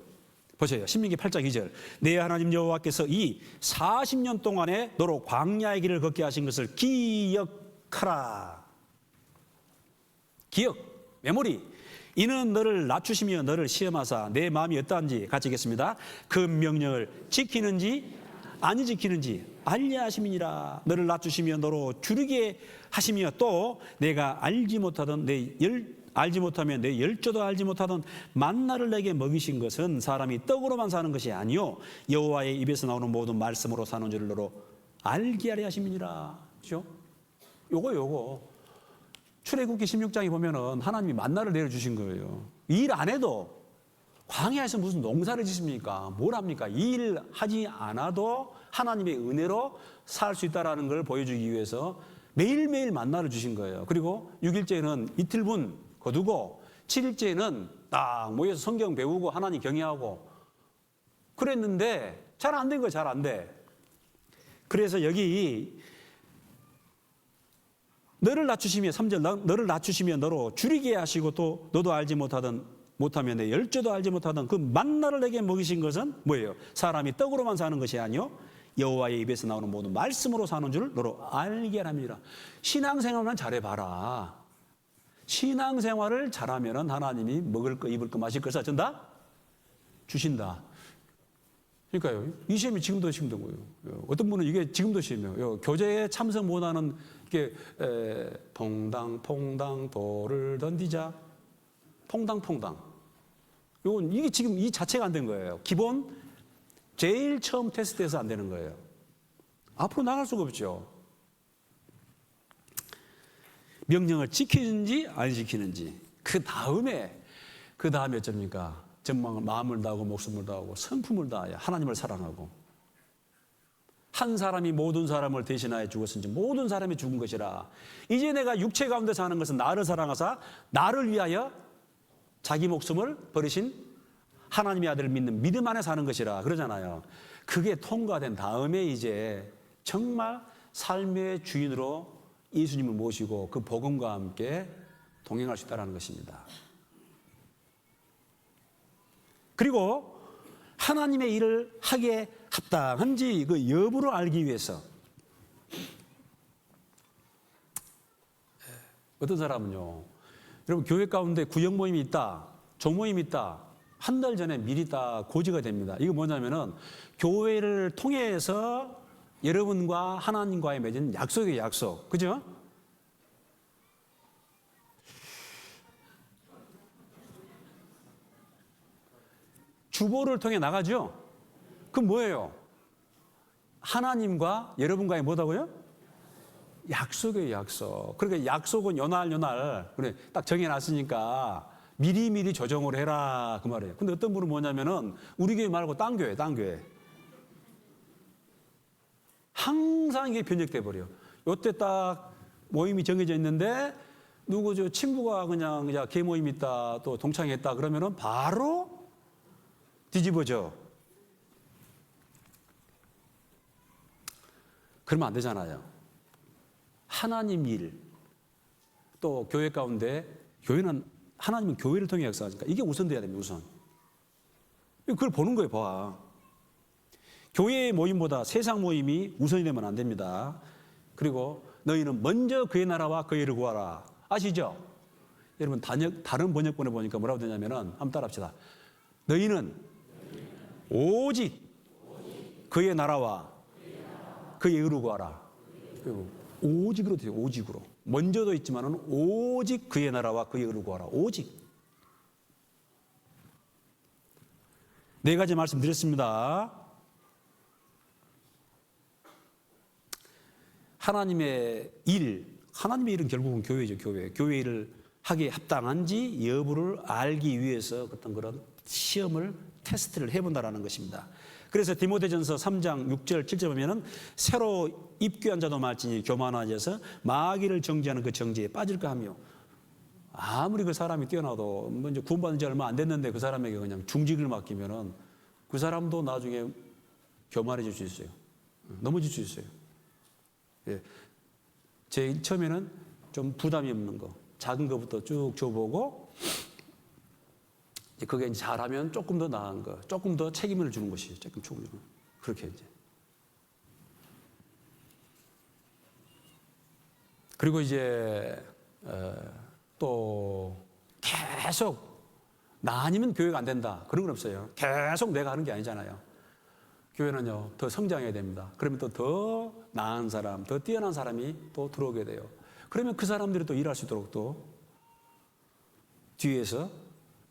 보세요. 신명기 8장 2절. 내 하나님 여호와께서 이 40년 동안에 너로 광야의 길을 걷게 하신 것을 기억하라. 기억, 메모리. 이는 너를 낮추시며 너를 시험하사 내 마음이 어떠한지 같이 읽겠습니다. 그 명령을 지키는지 아니 지키는지 알게 하심이니라. 너를 낮추시며 너로 줄이게 하시며 또 내가 알지 못하면 내 열조도 알지 못하던 만나를 내게 먹이신 것은 사람이 떡으로만 사는 것이 아니요 여호와의 입에서 나오는 모든 말씀으로 사는 줄을 너로 알게 하려 하심이니라. 그렇죠? 요거 출애굽기 16장에 보면은 하나님이 만나를 내려주신 거예요. 일 안 해도 광야에서 무슨 농사를 짓습니까? 뭘 합니까? 일 하지 않아도 하나님의 은혜로 살 수 있다는 걸 보여주기 위해서 매일매일 만나를 주신 거예요. 그리고 6일째는 이틀분 거두고 7일째는 딱 모여서 성경 배우고 하나님 경외하고 그랬는데 잘 안 된 거예요. 잘 안 돼. 그래서 여기 너를 낮추시며 3절 너를 낮추시며 너로 줄이게 하시고 또 너도 알지 못하면 내 열조도 알지 못하던 그 만나를 내게 먹이신 것은 뭐예요? 사람이 떡으로만 사는 것이 아니요 여호와의 입에서 나오는 모든 말씀으로 사는 줄 너로 알게 합니다. 신앙생활만 잘해봐라. 신앙생활을 잘하면 하나님이 먹을 거 입을 거 마실 것을 어쩐다? 주신다. 그러니까요. 이 시험이 지금도 힘든 거예요. 어떤 분은 이게 지금도 시험이에요. 교제에 참석 못하는 게 퐁당 돌을 던지자. 퐁당. 요건 이게 지금 이 자체가 안 된 거예요. 기본 제일 처음 테스트에서 안 되는 거예요. 앞으로 나갈 수가 없죠. 명령을 지키는지 안 지키는지 그 다음에 어쩝니까? 전망을 마음을 다하고 목숨을 다하고 성품을 다하여 하나님을 사랑하고 한 사람이 모든 사람을 대신하여 죽었은지 모든 사람이 죽은 것이라. 이제 내가 육체 가운데 사는 것은 나를 사랑하사 나를 위하여 자기 목숨을 버리신 하나님의 아들을 믿는 믿음 안에 사는 것이라 그러잖아요. 그게 통과된 다음에 이제 정말 삶의 주인으로 예수님을 모시고 그 복음과 함께 동행할 수 있다는 것입니다. 그리고 하나님의 일을 하게 합당한지 그 여부를 알기 위해서 어떤 사람은요, 여러분 교회 가운데 구역 모임이 있다, 조모임이 있다, 한 달 전에 미리 다 고지가 됩니다. 이거 뭐냐면은 교회를 통해서 여러분과 하나님과의 맺은 약속의 약속, 그죠? 주보를 통해 나가죠. 그럼 뭐예요? 하나님과 여러분과의 뭐다고요? 약속의 약속. 그러니까 약속은 요날 그래 딱 정해놨으니까 미리 조정을 해라 그 말이에요. 근데 어떤 분은 뭐냐면은 우리 교회 말고 딴 교회 항상 이게 변형돼 버려. 요때 딱 모임이 정해져 있는데 누구 저 친구가 그냥 개 모임 있다 또 동창했다 그러면은 바로 뒤집어져. 그러면 안 되잖아요. 하나님 일, 또 교회 가운데 교회는 하나님은 교회를 통해 역사하니까 이게 우선돼야 됩니다. 우선. 그걸 보는 거예요. 봐. 교회의 모임보다 세상 모임이 우선이 되면 안 됩니다. 그리고 너희는 먼저 그의 나라와 그의 일을 구하라. 아시죠? 여러분 다른 번역본에 보니까 뭐라고 되냐면은 한번 따라합시다. 너희는 오직 그의 나라와 그의 의를 구하라. 오직으로 돼요. 오직으로. 먼저도 있지만은 오직 그의 나라와 그의 의를 구하라. 오직. 네 가지 말씀드렸습니다. 하나님의 일은 결국은 교회죠. 교회 일을 하기에 합당한지 여부를 알기 위해서 어떤 그런 시험을 테스트를 해본다라는 것입니다. 그래서 디모데전서 3장 6절 7절 보면은 새로 입교한 자도 말지니 교만하여서 마귀를 정죄하는 그 정죄에 빠질까 하며 아무리 그 사람이 뛰어나도 먼저 구원받은 지 얼마 안 됐는데 그 사람에게 그냥 중직을 맡기면은 그 사람도 나중에 교만해질 수 있어요. 넘어질 수 있어요. 예. 제일 처음에는 좀 부담이 없는 거, 작은 것부터 쭉 줘보고 그게 이제 잘하면 조금 더 나은 거, 조금 더 책임을 주는 것이 조금 그렇게 이제. 그리고 이제 또 계속 나 아니면 교회가 안 된다 그런 건 없어요. 계속 내가 하는 게 아니잖아요. 교회는요, 더 성장해야 됩니다. 그러면 또 더 나은 사람, 더 뛰어난 사람이 또 들어오게 돼요. 그러면 그 사람들이 또 일할 수 있도록 또 뒤에서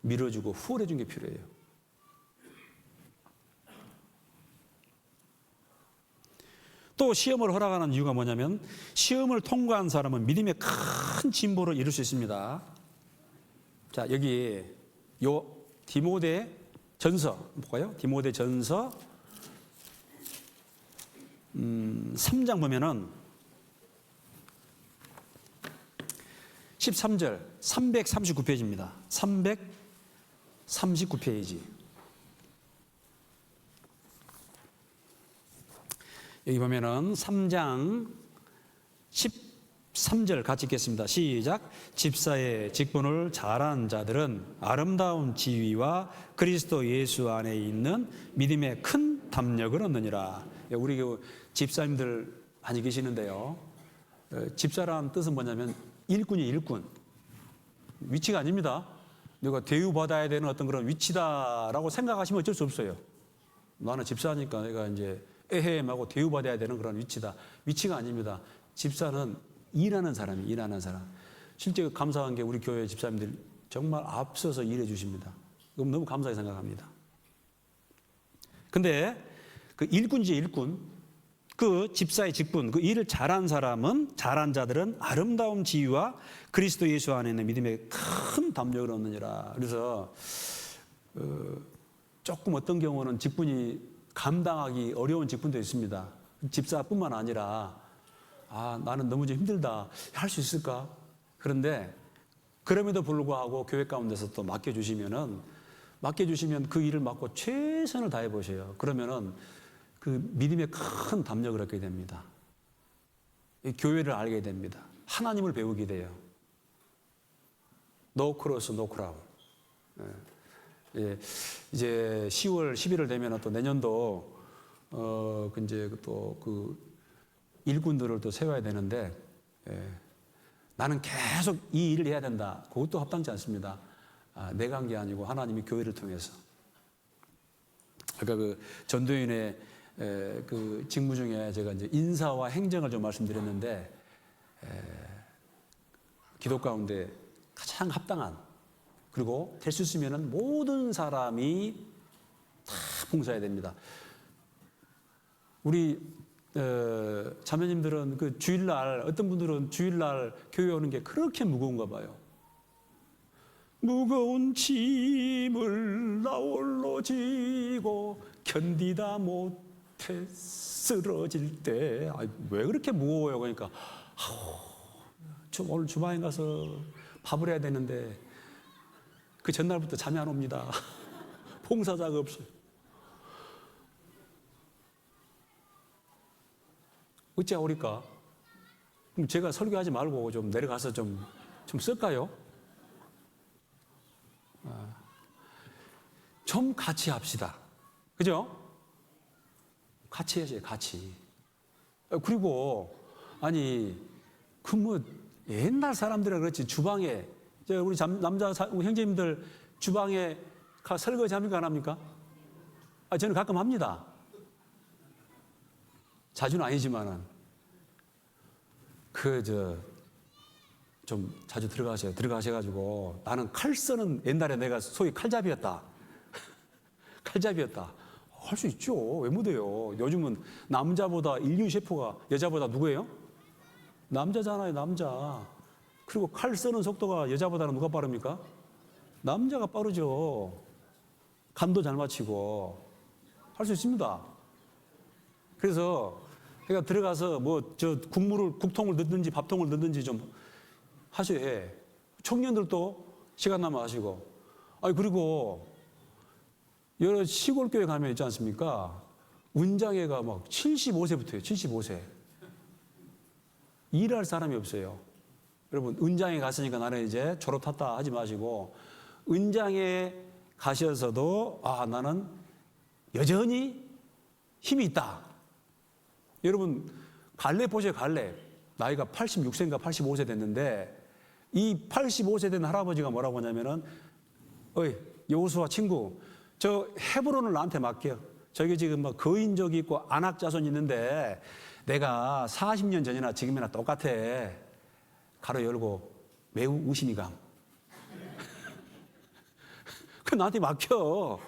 밀어주고 후원해 준 게 필요해요. 또 시험을 허락하는 이유가 뭐냐면 시험을 통과한 사람은 믿음의 큰 진보를 이룰 수 있습니다. 자, 여기 요 디모데 전서 볼까요? 디모데 전서 3장 보면은 13절 339페이지입니다. 339페이지. 여기 보면은 3장 13절 같이 읽겠습니다. 시작. 집사의 직분을 잘한 자들은 아름다운 지위와 그리스도 예수 안에 있는 믿음의 큰 담력을 얻느니라. 우리 집사님들 많이 계시는데요. 집사라는 뜻은 뭐냐면 일꾼이 일꾼. 위치가 아닙니다. 내가 대우받아야 되는 어떤 그런 위치다라고 생각하시면 어쩔 수 없어요. 나는 집사니까 내가 이제 에헤임하고 대우받아야 되는 그런 위치다. 위치가 아닙니다. 집사는 일하는 사람이 일하는 사람. 실제 감사한 게 우리 교회 집사님들 정말 앞서서 일해 주십니다. 그럼 너무 감사히 생각합니다. 근데 그 일꾼이지 일꾼, 그 집사의 직분, 그 일을 잘한 사람은, 잘한 자들은 아름다운 지위와 그리스도 예수 안에 있는 믿음의 큰 담력을 얻느니라. 그래서 조금 어떤 경우는 직분이 감당하기 어려운 직분도 있습니다. 집사뿐만 아니라 나는 너무 좀 힘들다. 할 수 있을까? 그런데 그럼에도 불구하고 교회 가운데서 또 맡겨주시면 그 일을 맡고 최선을 다해 보세요. 그러면은 그 믿음의 큰 담력을 얻게 됩니다. 교회를 알게 됩니다. 하나님을 배우게 돼요. No cross, no crown. 예, 이제 10월, 11월 되면 또 내년도 이제 또 그 일꾼들을 또 세워야 되는데 나는 계속 이 일을 해야 된다. 그것도 합당치 않습니다. 내가 한 게 아니고 하나님이 교회를 통해서. 그러니까 그 전도인의 그 직무 중에 제가 이제 인사와 행정을 좀 말씀드렸는데 기도 가운데 가장 합당한 그리고 될 수 있으면은 모든 사람이 다 봉사해야 됩니다. 우리 자매님들은 그 주일날 어떤 분들은 주일날 교회 오는 게 그렇게 무거운가 봐요. 무거운 짐을 나 홀로 지고 견디다 못해 쓰러질 때 왜 그렇게 무거워요? 그러니까 오늘 주방에 가서 밥을 해야 되는데 그 전날부터 잠이 안 옵니다. 봉사자가 없어요. 어찌 오리까? 그럼 제가 설교하지 말고 좀 내려가서 좀 쓸까요? 좀 같이 합시다. 그죠? 같이 해야지, 같이. 그리고, 그 옛날 사람들은 그렇지, 주방에, 우리 남자 형제님들 주방에 설거지 합니까, 안 합니까? 저는 가끔 합니다. 자주는 아니지만은, 좀 자주 들어가셔가지고, 나는 칼 쓰는 옛날에 내가 소위 칼잡이였다. 칼잡이였다. 할 수 있죠. 왜 못해요? 요즘은 남자보다 인류 셰프가 여자보다 누구예요? 남자잖아요, 남자. 그리고 칼 쓰는 속도가 여자보다는 누가 빠릅니까? 남자가 빠르죠. 간도 잘 맞추고. 할 수 있습니다. 그래서 그러니까 들어가서 국통을 넣든지 밥통을 넣든지 좀 하셔야 해. 청년들도 시간 나면 하시고. 그리고 여러 시골 교회 가면 있지 않습니까? 은장애가 막 75세부터예요. 75세. 일할 사람이 없어요. 여러분, 은장에 갔으니까 나는 이제 졸업 탔다 하지 마시고, 은장에 가셔서도, 나는 여전히 힘이 있다. 여러분, 갈렙 보세요, 갈렙. 나이가 86세인가 85세 됐는데, 이 85세 된 할아버지가 뭐라고 하냐면은, 여호수아 친구, 저 헤브론을 나한테 맡겨. 저기 지금 뭐 거인족이 있고 안악자손이 있는데 내가 40년 전이나 지금이나 똑같아. 가로 열고 매우 의심이 감. 그 나한테 막혀.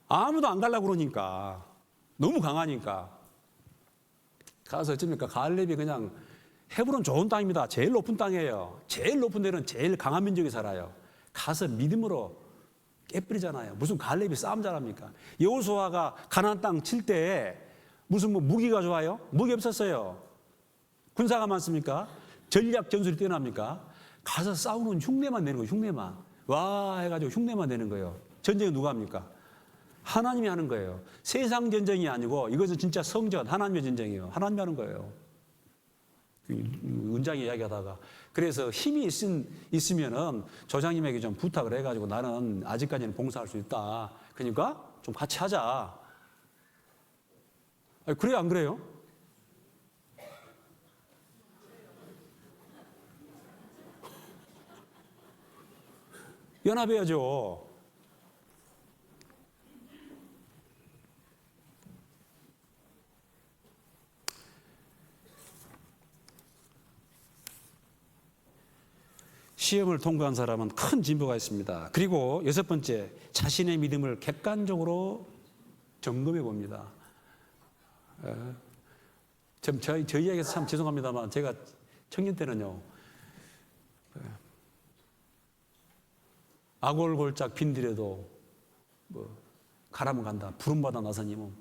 아무도 안 가려고 그러니까. 너무 강하니까. 가서 어쩝니까? 갈렙이 그냥 헤브론 좋은 땅입니다. 제일 높은 땅이에요. 제일 높은 데는 제일 강한 민족이 살아요. 가서 믿음으로 깨뿌리잖아요. 무슨 갈렙이 싸움 잘합니까? 여호수아가 가나안 땅 칠 때 무슨 뭐 무기가 좋아요? 무기 없었어요. 군사가 많습니까? 전략 전술이 뛰어납니까? 가서 싸우는 흉내만 내는 거예요. 흉내만. 와 해가지고 흉내만 내는 거예요. 전쟁은 누가 합니까? 하나님이 하는 거예요. 세상 전쟁이 아니고 이것은 진짜 성전, 하나님의 전쟁이에요. 하나님이 하는 거예요. 은장이 이야기하다가 그래서 힘이 있으면은 조장님에게 좀 부탁을 해가지고 나는 아직까지는 봉사할 수 있다. 그러니까 좀 같이 하자. 아니, 그래요, 안 그래요? 연합해야죠. 시험을 통과한 사람은 큰 진보가 있습니다. 그리고 여섯 번째, 자신의 믿음을 객관적으로 점검해 봅니다. 저희 이야기에서 참 죄송합니다만 제가 청년 때는요, 아골골짝 빈들에도 뭐 가라면 간다, 부름받아 나서님은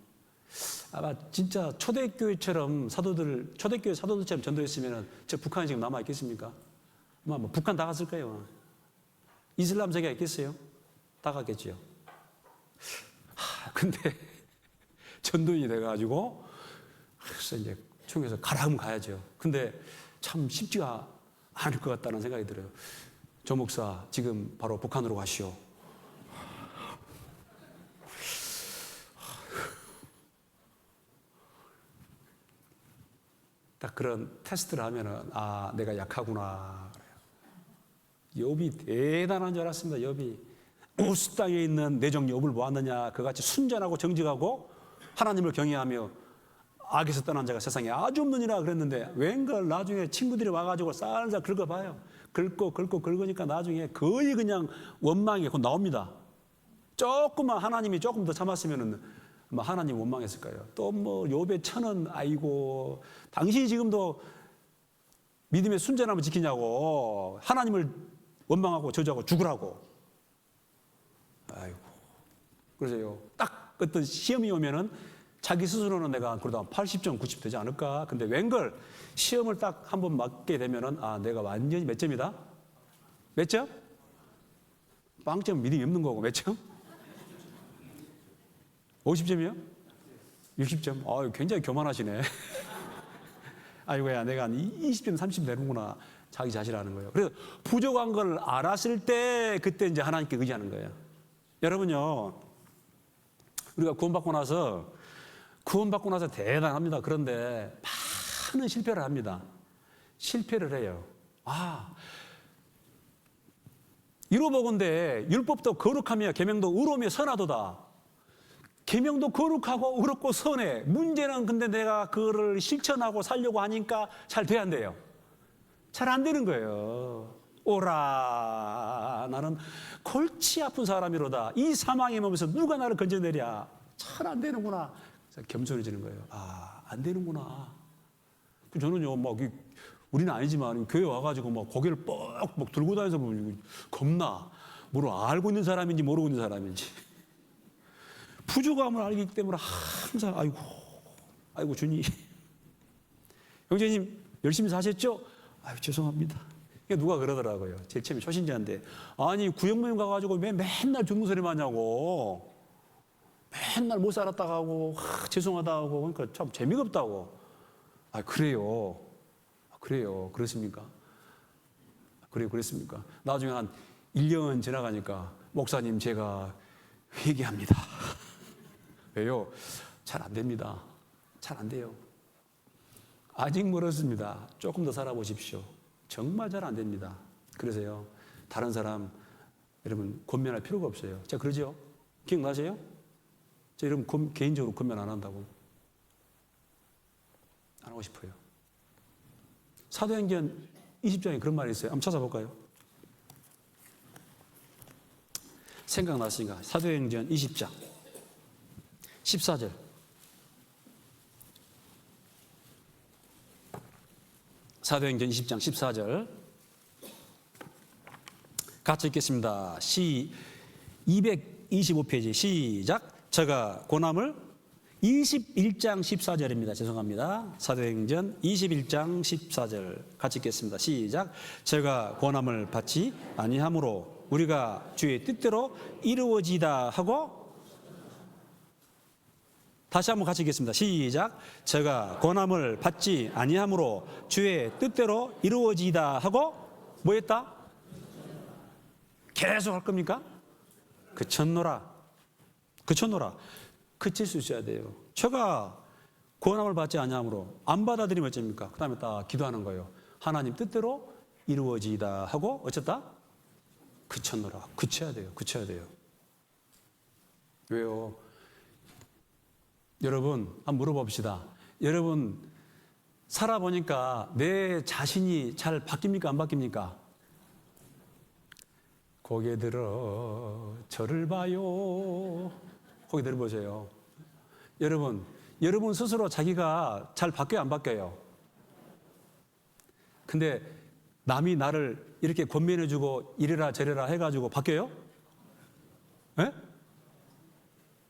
아마 진짜 초대교회처럼 초대교회 사도들처럼 전도했으면 저 북한에 지금 남아 있겠습니까? 뭐 북한 다 갔을 거예요. 이슬람 세계가 있겠어요? 다 갔겠죠. 근데 전도인이 돼가지고 그래서 이제 총에서 가라 하면 가야죠. 근데 참 쉽지가 않을 것 같다는 생각이 들어요. 조 목사 지금 바로 북한으로 가시오. 딱 그런 테스트를 하면은 아 내가 약하구나. 욥이 대단한 줄 알았습니다. 욥이 우스 땅에 있는 내정 욥을 보았느냐. 그같이 순전하고 정직하고 하나님을 경외하며 악에서 떠난 자가 세상에 아주 없느니라 그랬는데 웬걸 나중에 친구들이 와가지고 쌀쌀 긁어봐요. 긁으니까 나중에 거의 그냥 원망이 곧 나옵니다. 조금만 하나님이 조금 더 참았으면은 하나님 원망했을 거예요. 또 뭐 욥의 천은 아이고 당신이 지금도 믿음의 순전함을 지키냐고 하나님을 원망하고 저주하고 죽으라고. 아이고. 그래서요. 딱 어떤 시험이 오면은 자기 스스로는 내가 그러다 80점, 90 되지 않을까? 근데 웬걸 시험을 딱 한번 맞게 되면은 아, 내가 완전히 몇 점이다? 몇 점? 빵점 믿음이 없는 거고 몇 점? 50점이요? 60점? 아유, 굉장히 교만하시네. 아이고야, 내가 한 20점, 30점 되는구나. 자기 자신하는 거예요. 그래서 부족한 걸 알았을 때 그때 이제 하나님께 의지하는 거예요. 여러분요, 우리가 구원받고 나서 대단합니다. 그런데 많은 실패를 합니다. 실패를 해요. 아, 이로보건대 율법도 거룩하며 계명도 의로우며 선하도다. 계명도 거룩하고 의롭고 선해. 문제는 근데 내가 그거를 실천하고 살려고 하니까 잘 돼야 안 돼요. 잘 안 되는 거예요. 오라 나는 골치 아픈 사람이로다. 이 사망의 몸에서 누가 나를 건져내랴. 잘 안 되는구나. 겸손해지는 거예요. 아, 안 되는구나. 저는요, 우리는 아니지만 교회 와가지고 고개를 뻑뻑 들고 다니면서 보면 겁나. 뭘 알고 있는 사람인지 모르고 있는 사람인지. 부족함을 알기 때문에 항상 아이고 주님. 형제님 열심히 사셨죠? 아유 죄송합니다. 누가 그러더라고요. 제일 처음에 초신자인데 아니 구역모임 가가지고 왜 맨날 죽는 소리만 하냐고. 맨날 못 살았다고 하고 죄송하다고 하고 그러니까 참 재미가 없다고. 아 그래요. 그렇습니까? 그래요 그랬습니까? 나중에 한 1년 지나가니까 목사님 제가 회개합니다. 왜요? 잘 안 됩니다. 잘 안 돼요. 아직 멀었습니다. 조금 더 살아보십시오. 정말 잘 안 됩니다. 그래서요, 다른 사람, 여러분, 권면할 필요가 없어요. 제가 그러죠? 기억나세요? 저 이러면 개인적으로 권면 안 한다고. 안 하고 싶어요. 사도행전 20장에 그런 말이 있어요. 한번 찾아볼까요? 생각났으니까. 사도행전 20장 14절. 사도행전 20장 14절. 같이 읽겠습니다. 225페이지 시작. 저가 고난을 21장 14절입니다. 죄송합니다. 사도행전 21장 14절 같이 읽겠습니다. 시작. 저가 고난을 받지 아니함으로 우리가 주의 뜻대로 이루어지다 하고, 다시 한번 같이 읽겠습니다. 시작. 저가 고난을 받지 아니함으로 주의 뜻대로 이루어지다 하고 뭐 했다? 계속 할 겁니까? 그쳤노라. 그쳤노라. 그칠 수 있어야 돼요. 저가 고난을 받지 아니함으로 안 받아들이면 어쩝니까? 그 다음에 딱 기도하는 거예요. 하나님 뜻대로 이루어지다 하고 어쨌다? 그쳤노라. 그쳐야 돼요. 그쳐야 돼요. 왜요? 여러분 한번 물어봅시다. 여러분 살아보니까 내 자신이 잘 바뀝니까? 안 바뀝니까? 고개 들어 저를 봐요. 고개 들어보세요. 여러분 스스로 자기가 잘 바뀌어요? 안 바뀌어요? 근데 남이 나를 이렇게 권면해주고 이래라 저래라 해가지고 바뀌어요? 예?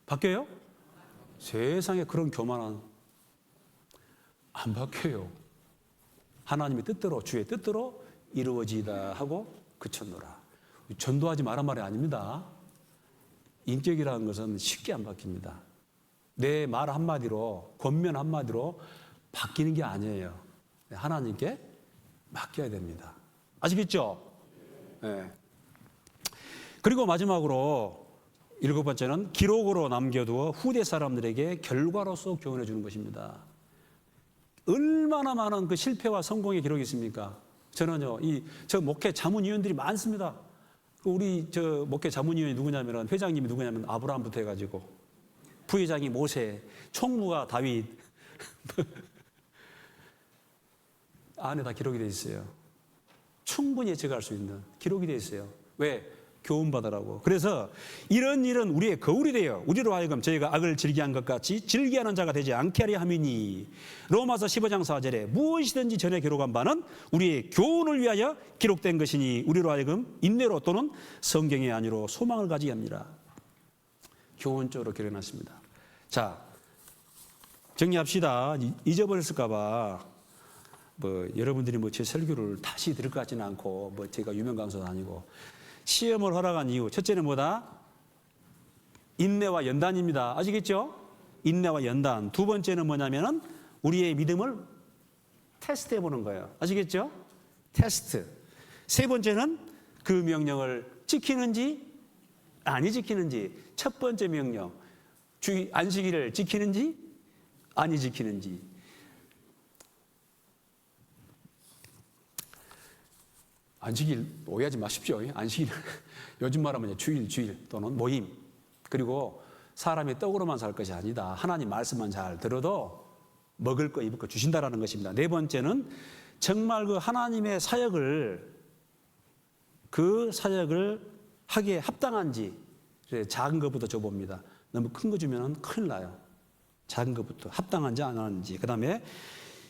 바뀌어요? 세상에 그런 교만한, 안 바뀌어요. 하나님의 뜻대로 주의 뜻대로 이루어지다 하고 그쳤노라. 전도하지 말란 말이 아닙니다. 인격이라는 것은 쉽게 안 바뀝니다. 내 말 한마디로, 권면 한마디로 바뀌는 게 아니에요. 하나님께 맡겨야 됩니다. 아시겠죠? 네. 그리고 마지막으로 7번째는 기록으로 남겨두어 후대 사람들에게 결과로서 교훈해 주는 것입니다. 얼마나 많은 그 실패와 성공의 기록이 있습니까? 저는요, 저 목회 자문위원들이 많습니다. 우리 저 목회 자문위원이 누구냐면, 회장님이 누구냐면 아브라함부터 해가지고, 부회장이 모세, 총무가 다윗, 안에 다 기록이 돼 있어요. 충분히 예측할 수 있는 기록이 돼 있어요. 왜? 교훈받으라고. 그래서 이런 일은 우리의 거울이 되어 우리로 하여금 저희가 악을 즐기한 것 같이 즐기하는 자가 되지 않게 하려 함이니, 로마서 15장 4절에 무엇이든지 전에 기록한 바는 우리의 교훈을 위하여 기록된 것이니 우리로 하여금 인내로 또는 성경의 안위로 소망을 가지게 합니다. 교훈적으로 기록해놨습니다. 자, 정리합시다. 잊어버렸을까 봐 여러분들이 제 설교를 다시 들을 것 같지는 않고, 제가 유명 강사도 아니고, 시험을 허락한 이유, 첫째는 뭐다? 인내와 연단입니다. 아시겠죠? 인내와 연단. 두 번째는 뭐냐면은 우리의 믿음을 테스트해 보는 거예요. 아시겠죠? 테스트. 세 번째는 그 명령을 지키는지 아니 지키는지. 첫 번째 명령, 안식일을 지키는지 아니 지키는지. 안식일 오해하지 마십시오. 안식일 요즘 말하면 주일 또는 모임. 그리고 사람이 떡으로만 살 것이 아니다. 하나님 말씀만 잘 들어도 먹을 거 입을 거 주신다라는 것입니다. 네 번째는 정말 그 하나님의 그 사역을 하기에 합당한지 작은 것부터 줘봅니다. 너무 큰 거 주면 큰일 나요. 작은 것부터 합당한지 안 하는지. 그 다음에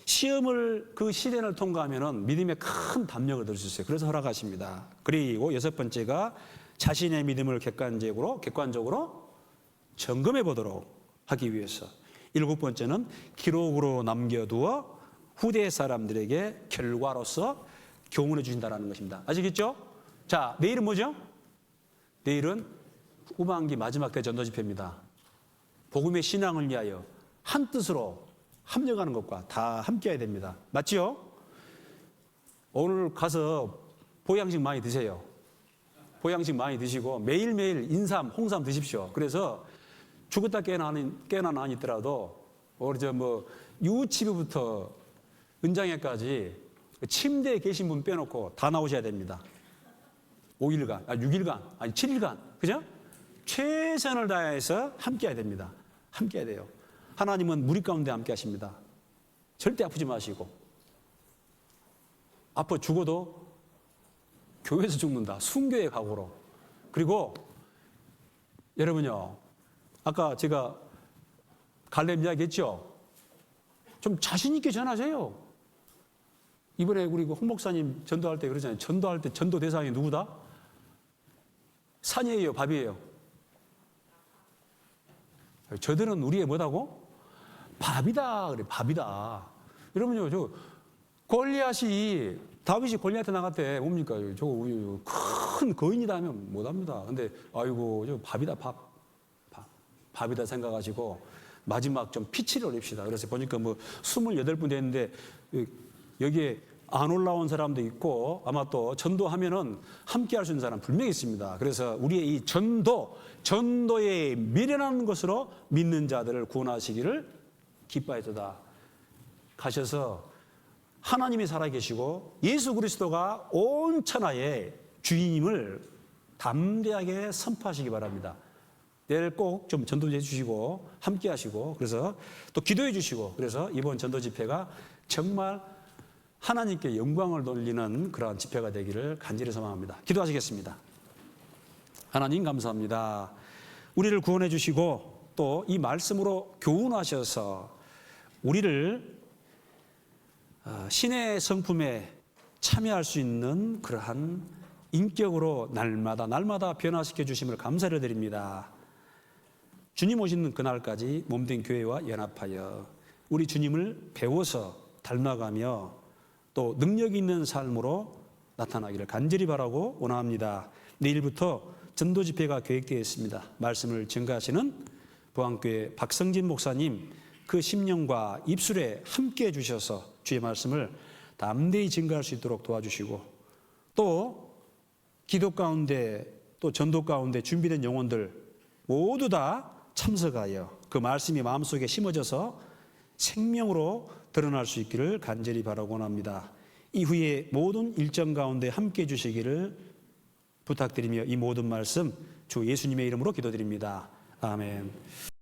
시험을, 그 시련을 통과하면 믿음의 큰 담력을 얻을 수 있어요. 그래서 허락하십니다. 그리고 여섯 번째가 자신의 믿음을 객관적으로 점검해 보도록 하기 위해서. 일곱 번째는 기록으로 남겨두어 후대 사람들에게 결과로서 교훈해 주신다는 것입니다. 아시겠죠? 자, 내일은 뭐죠? 내일은 후반기 마지막 대전도 집회입니다. 복음의 신앙을 위하여 한 뜻으로 합력하는 것과 다 함께 해야 됩니다. 맞죠? 오늘 가서 보양식 많이 드세요. 보양식 많이 드시고 매일매일 인삼, 홍삼 드십시오. 그래서 죽었다 깨어난 안 있더라도 우리 유치부부터 은장회까지 침대에 계신 분 빼놓고 다 나오셔야 됩니다. 5일간, 6일간, 7일간, 그죠? 최선을 다해서 함께 해야 됩니다. 함께 해야 돼요. 하나님은 무리 가운데 함께 하십니다. 절대 아프지 마시고. 아파 죽어도 교회에서 죽는다. 순교의 각오로. 그리고 여러분요, 아까 제가 갈렙 이야기 했죠? 좀 자신 있게 전하세요. 이번에 우리 홍 목사님 전도할 때 그러잖아요. 전도할 때 전도 대상이 누구다? 산이에요, 밥이에요? 저들은 우리의 뭐다고? 밥이다 그래, 밥이다. 여러분요, 저 골리앗이 다윗이 골리앗한테 나갔대. 뭡니까? 저거 큰 거인이다 하면 못합니다. 근데 아이고 저 밥이다, 밥이다 생각하시고 마지막 좀 피치를 올립시다. 그래서 보니까 뭐 28분 됐는데 여기에 안 올라온 사람도 있고 아마 또 전도하면은 함께 할 수 있는 사람 분명히 있습니다. 그래서 우리의 이 전도에 미련한 것으로 믿는 자들을 구원하시기를 기뻐하도다. 가셔서 하나님이 살아계시고 예수 그리스도가 온 천하의 주인임을 담대하게 선포하시기 바랍니다. 내일 꼭 좀 전도 해주시고 함께 하시고 그래서 또 기도해 주시고 그래서 이번 전도 집회가 정말 하나님께 영광을 돌리는 그러한 집회가 되기를 간절히 소망합니다. 기도하시겠습니다. 하나님 감사합니다. 우리를 구원해 주시고 또 이 말씀으로 교훈하셔서 우리를 신의 성품에 참여할 수 있는 그러한 인격으로 날마다 변화시켜 주심을 감사를 드립니다. 주님 오시는 그날까지 몸된 교회와 연합하여 우리 주님을 배워서 닮아가며 또 능력 있는 삶으로 나타나기를 간절히 바라고 원합니다. 내일부터 전도 집회가 계획되어 있습니다. 말씀을 증거하시는 보안교회 박성진 목사님 그 심령과 입술에 함께 해주셔서 주의 말씀을 담대히 증거할 수 있도록 도와주시고 또 기도 가운데 또 전도 가운데 준비된 영혼들 모두 다 참석하여 그 말씀이 마음속에 심어져서 생명으로 드러날 수 있기를 간절히 바라고 원합니다. 이후에 모든 일정 가운데 함께 해주시기를 부탁드리며 이 모든 말씀 주 예수님의 이름으로 기도드립니다. 아멘.